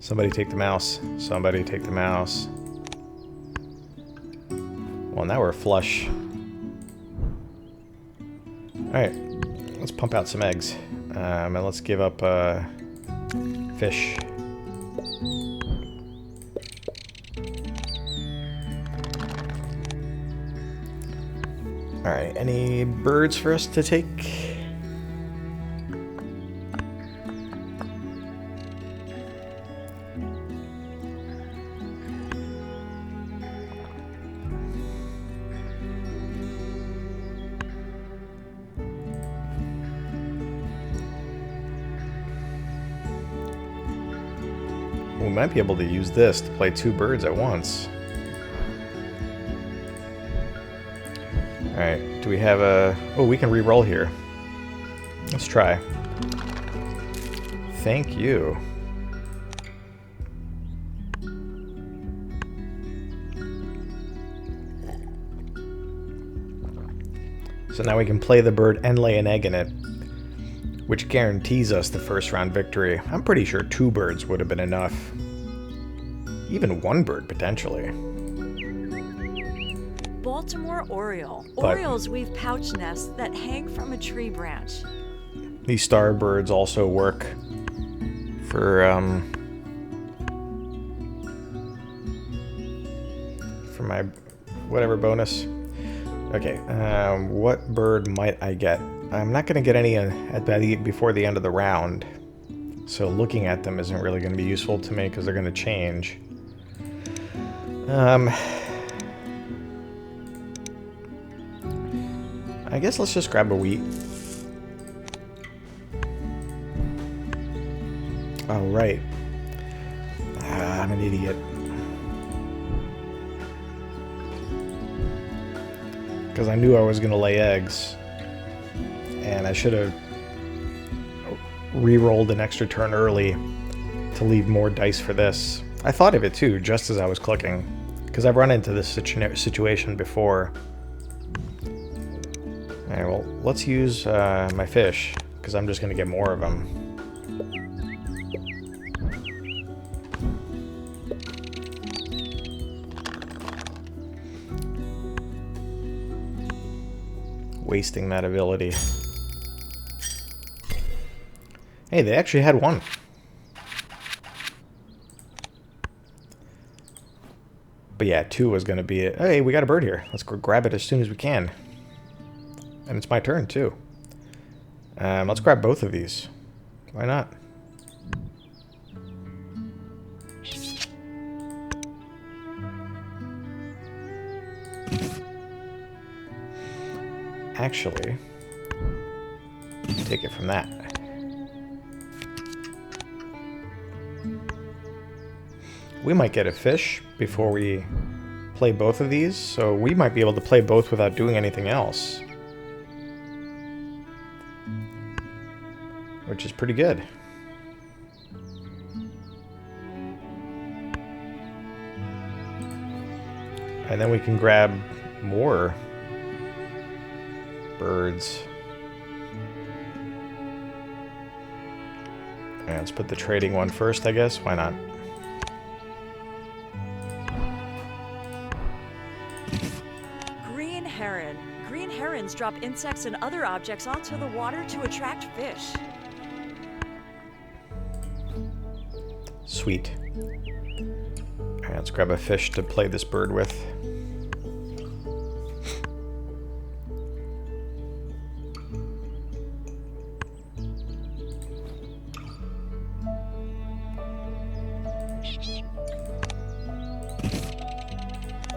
Somebody take the mouse. Somebody take the mouse. Well, now we're flush. Alright, let's pump out some eggs. And let's give up fish. Alright, any birds for us to take? We might be able to use this to play 2 birds at once. Alright, do we have a... Oh, we can re-roll here. Let's try. Thank you. So now we can play the bird and lay an egg in it, which guarantees us the first round victory. I'm pretty sure 2 birds would have been enough. Even 1 bird, potentially. Baltimore Oriole. But Orioles weave pouch nests that hang from a tree branch. these star birds also work for my whatever bonus. Okay, what bird might I get? I'm not going to get any before the end of the round, so looking at them isn't really going to be useful to me because they're going to change. I guess let's just grab a wheat. Oh, right. I'm an idiot. Because I knew I was going to lay eggs. And I should have re-rolled an extra turn early to leave more dice for this. I thought of it too, just as I was clicking. Because I've run into this situation before. Alright, well, let's use my fish, because I'm just going to get more of them. Wasting that ability. Hey, they actually had one. But yeah, 2 was going to be it. Hey, we got a bird here. Let's go grab it as soon as we can. And it's my turn, too. Let's grab both of these. Why not? Actually, take it from that. we might get a fish before we play both of these, so we might be able to play both without doing anything else. Which is pretty good. And then we can grab more birds. And let's put the trading one first, I guess. Why not? Green heron. Green herons drop insects and other objects onto the water to attract fish. Sweet. Alright, let's grab a fish to play this bird with.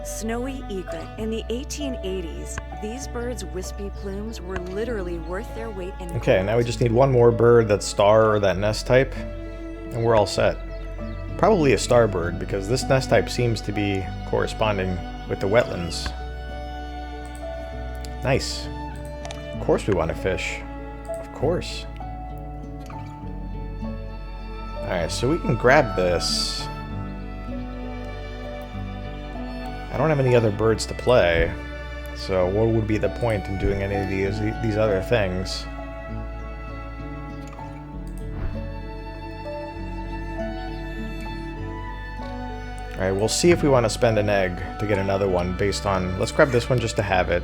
Snowy egret. In the 1880s, these birds' wispy plumes were literally worth their weight in gold. Okay, now we just need one more bird that's star or that nest type, and we're all set. Probably a star bird, because this nest type seems to be corresponding with the wetlands. Nice. Of course we want to fish. Of course. Alright, so we can grab this. I don't have any other birds to play, so what would be the point in doing any of these other things? Alright, we'll see if we want to spend an egg to get another one based on... Let's grab this one just to have it,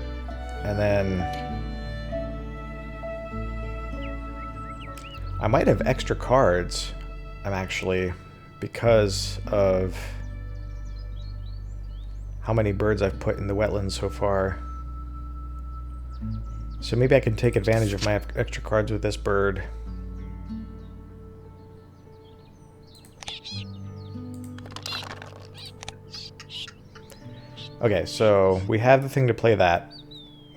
and then... I might have extra cards, actually, because of how many birds I've put in the wetlands so far. So maybe I can take advantage of my extra cards with this bird. Okay, so we have the thing to play that.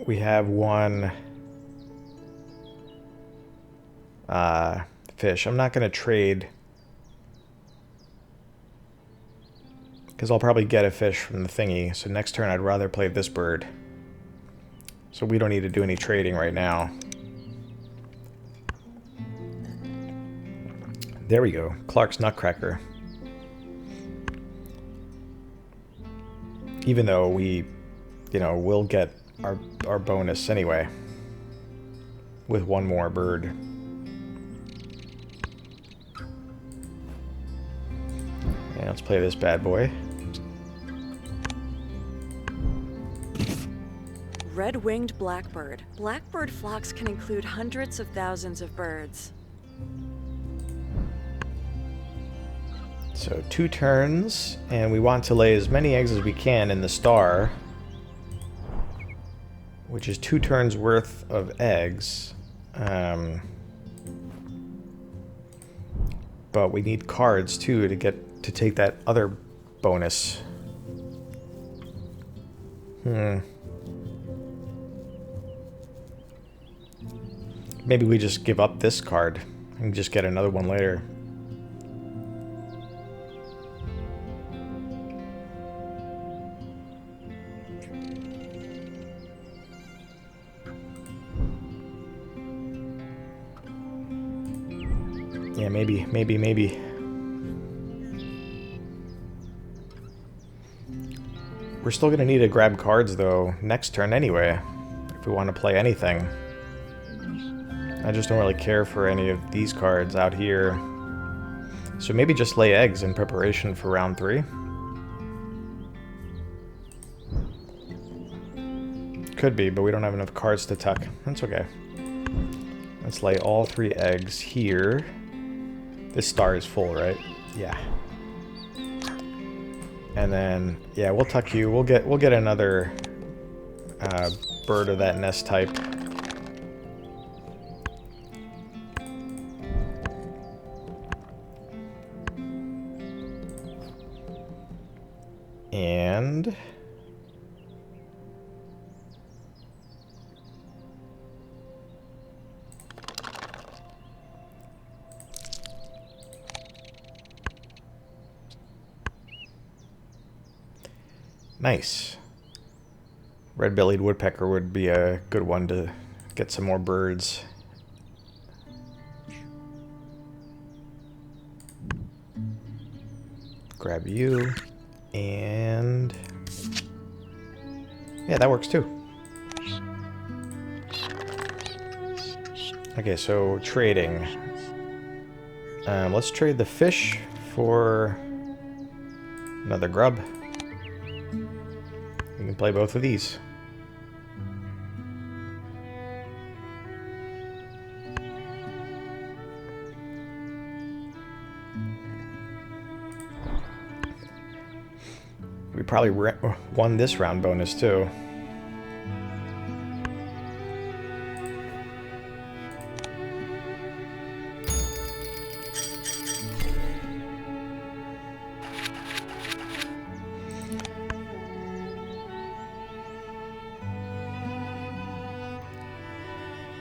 We have one fish. I'm not going to trade, because I'll probably get a fish from the thingy. So next turn I'd rather play this bird. So we don't need to do any trading right now. There we go. Clark's Nutcracker. Even though we, you know, will get our bonus anyway. With one more bird. And let's play this bad boy. Red-winged blackbird. Blackbird flocks can include hundreds of thousands of birds. So 2 turns, and we want to lay as many eggs as we can in the star, which is 2 turns worth of eggs. But we need cards too to take that other bonus. Maybe we just give up this card and just get another one later. Yeah, maybe. We're still gonna need to grab cards, though, next turn anyway, if we want to play anything. I just don't really care for any of these cards out here. So maybe just lay eggs in preparation for round 3. Could be, but we don't have enough cards to tuck. That's okay. Let's lay all 3 eggs here. This star is full, right? Yeah. And then, yeah, we'll tuck you. We'll get another bird of that nest type. And Nice. Red-bellied woodpecker would be a good one to get some more birds. Grab you. And... yeah, that works too. Okay, so trading. Let's trade the fish for another grub. We can play both of these. We probably won this round bonus too.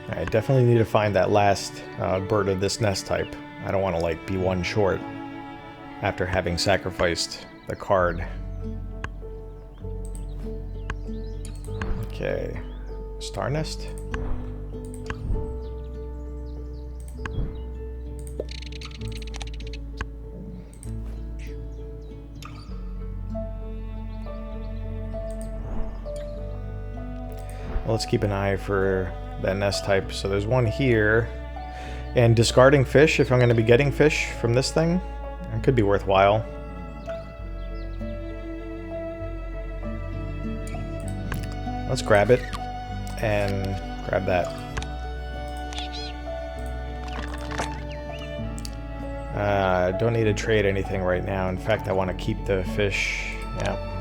I definitely need to find that last bird of this nest type. I don't want to like be one short after having sacrificed the card. Okay, star nest. Well, let's keep an eye for that nest type. So there's one here. And discarding fish, if I'm going to be getting fish from this thing, it could be worthwhile. Let's grab it and grab that. Don't need to trade anything right now. In fact, I want to keep the fish. Yeah.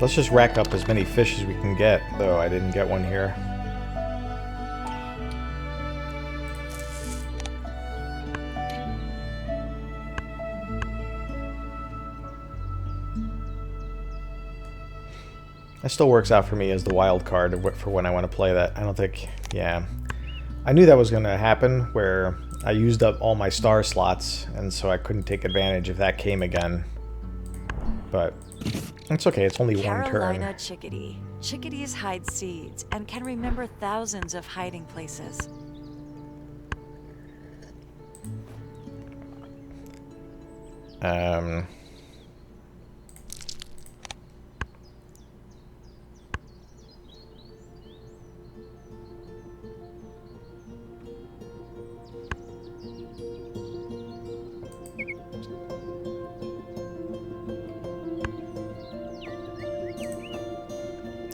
Let's just rack up as many fish as we can get, though I didn't get one here. That still works out for me as the wild card for when I want to play that. I don't think... yeah. I knew that was going to happen, where I used up all my star slots, and so I couldn't take advantage if that came again. But... it's okay, it's only one turn. Carolina chickadee. Chickadees hide seeds and can remember thousands of hiding places.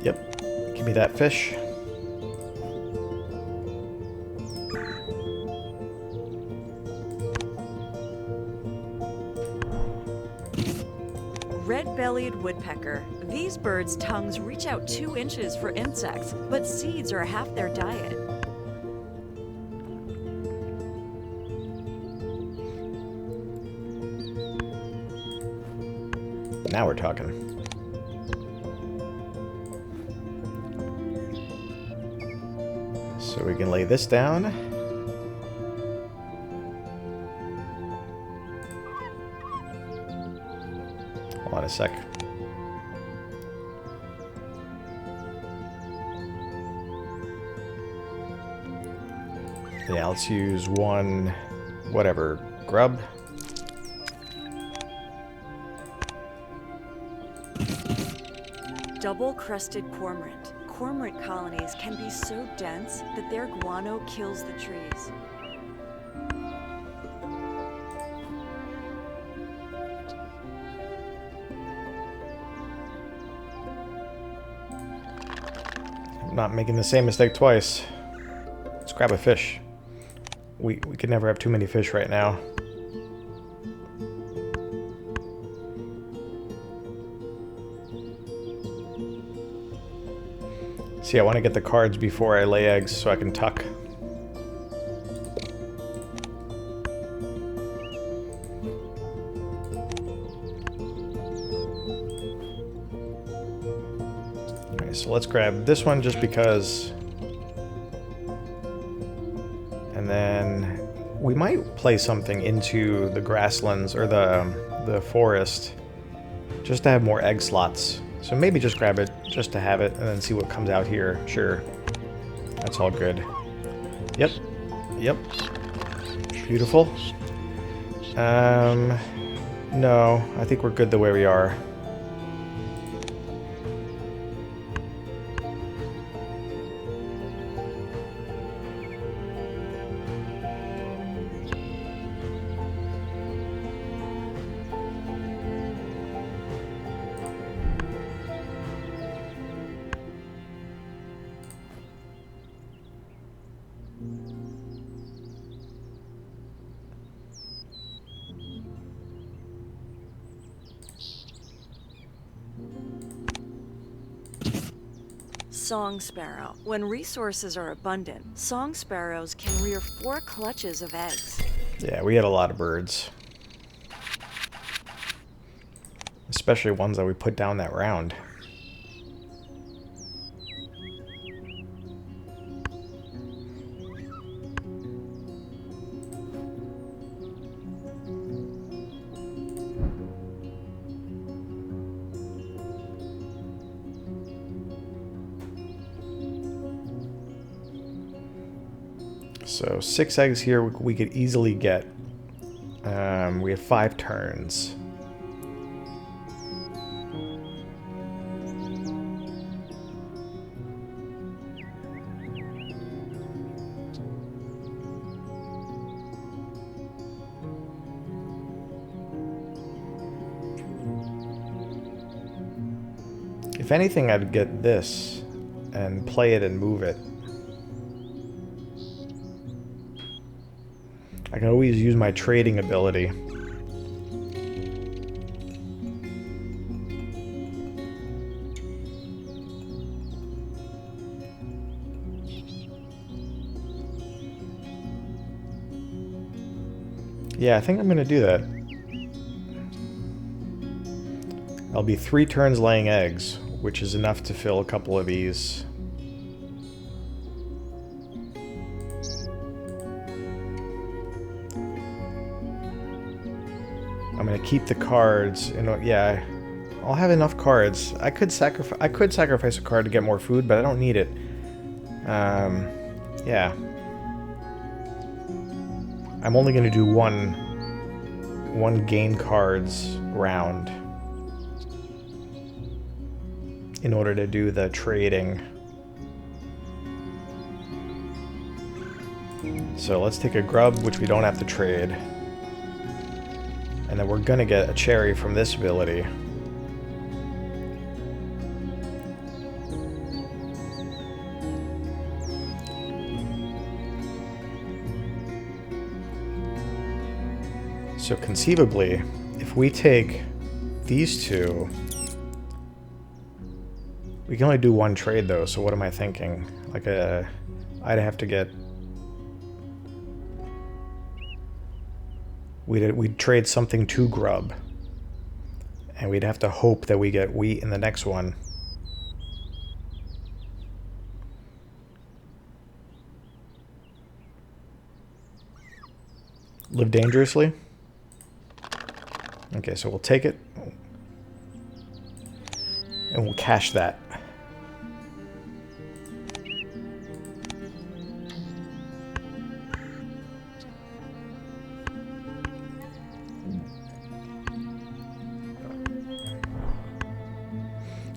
Yep, give me that fish. Red-bellied woodpecker. These birds' tongues reach out 2 inches for insects, but seeds are half their diet. Now we're talking. So we can lay this down. Hold on a sec. Yeah, let's use one, whatever, grub. Double-crested cormorant. Cormorant colonies can be so dense that their guano kills the trees. I'm not making the same mistake twice. Let's grab a fish. We could never have too many fish right now. See, I want to get the cards before I lay eggs so I can tuck. so let's grab this one just because. And then we might play something into the grasslands or the forest just to have more egg slots. So maybe just grab it just to have it and then see what comes out here. Sure. That's all good. Yep. Yep. Beautiful. No, I think we're good the way we are. Song sparrow. When resources are abundant, song sparrows can rear 4 clutches of eggs. Yeah, we had a lot of birds. Especially ones that we put down that round. So 6 eggs here we could easily get. We have 5 turns. If anything, I'd get this and play it and move it. I can always use my trading ability. Yeah, I think I'm gonna do that. I'll be 3 turns laying eggs, which is enough to fill a couple of these. I'm gonna keep the cards. Yeah, I'll have enough cards. I could sacrifice a card to get more food, but I don't need it. Yeah. I'm only gonna do one gain cards round in order to do the trading. So let's take a grub, which we don't have to trade. And then we're gonna get a cherry from this ability. So conceivably, if we take these two, we can only do 1 trade though, so what am I thinking? Like I'd have to get... We'd trade something to grub. And we'd have to hope that we get wheat in the next one. Live dangerously? Okay, so we'll take it. And we'll cash that.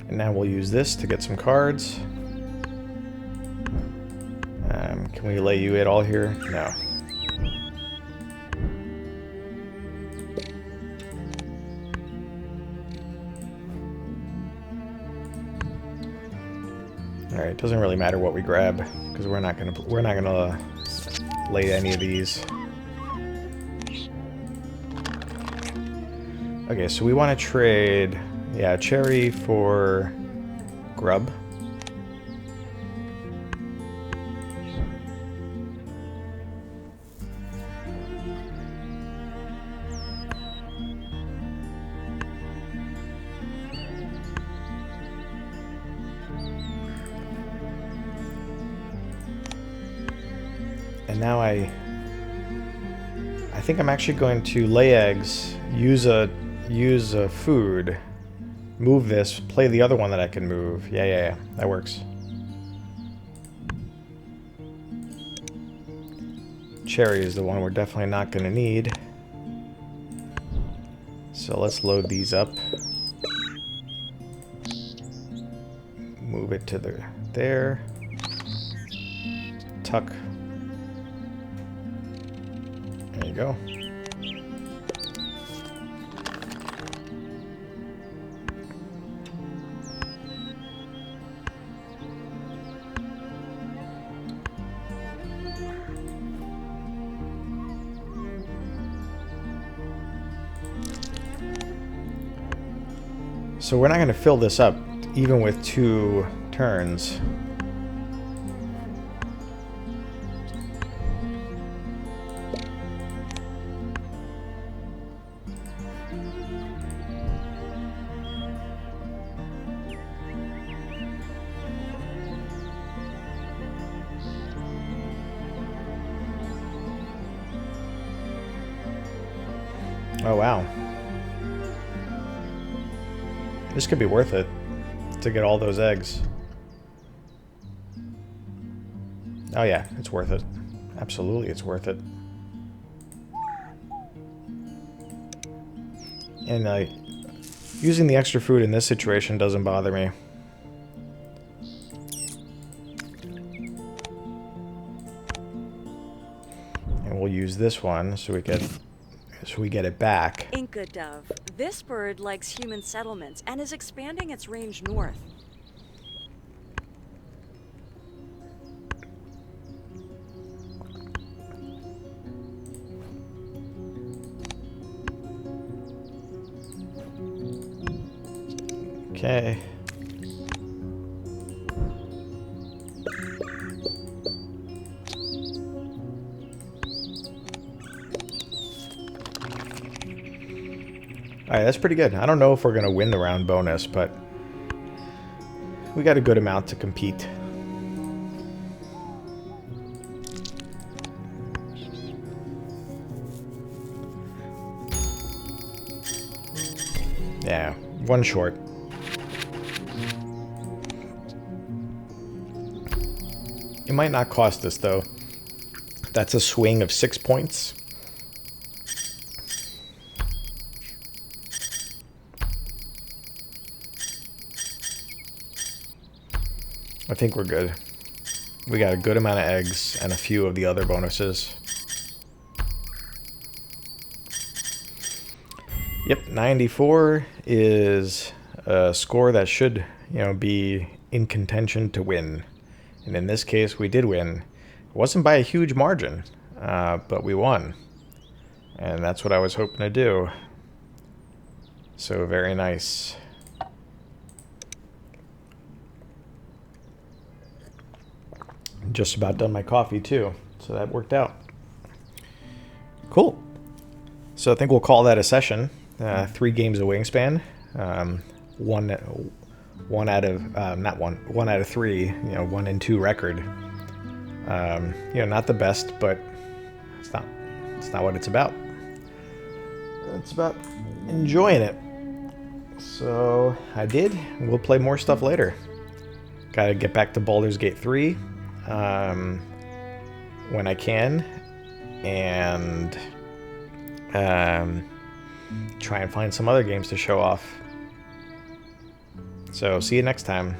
And now we'll use this to get some cards. Can we lay you it all here? No. Alright, doesn't really matter what we grab, because we're not gonna lay any of these. Okay, so we want to trade, yeah, cherry for grub. And now I think I'm actually going to lay eggs, use a food, move this, play the other one that I can move. Yeah, that works. Cherry is the one we're definitely not going to need. So let's load these up. Move it to there. Tuck. There you go. So we're not going to fill this up, even with 2 turns. Oh, wow. This could be worth it to get all those eggs. Oh yeah, it's worth it. Absolutely, it's worth it. And using the extra food in this situation doesn't bother me. And we'll use this one so we get it back. Inca dove. This bird likes human settlements and is expanding its range north. Okay. Alright, that's pretty good. I don't know if we're going to win the round bonus, but we got a good amount to compete. Yeah, 1 short. It might not cost us, though. That's a swing of 6 points. I think we're good. We got a good amount of eggs and a few of the other bonuses. Yep, 94 is a score that should, be in contention to win. And in this case, we did win. It wasn't by a huge margin, but we won. And that's what I was hoping to do. So very nice. Just about done my coffee too, so that worked out. Cool. So I think we'll call that a session. 3 games of Wingspan. One out of 3. 1 and 2 record. Not the best, but it's not what it's about. It's about enjoying it. So I did. We'll play more stuff later. Gotta get back to Baldur's Gate 3. When I can, and try and find some other games to show off. So see you next time.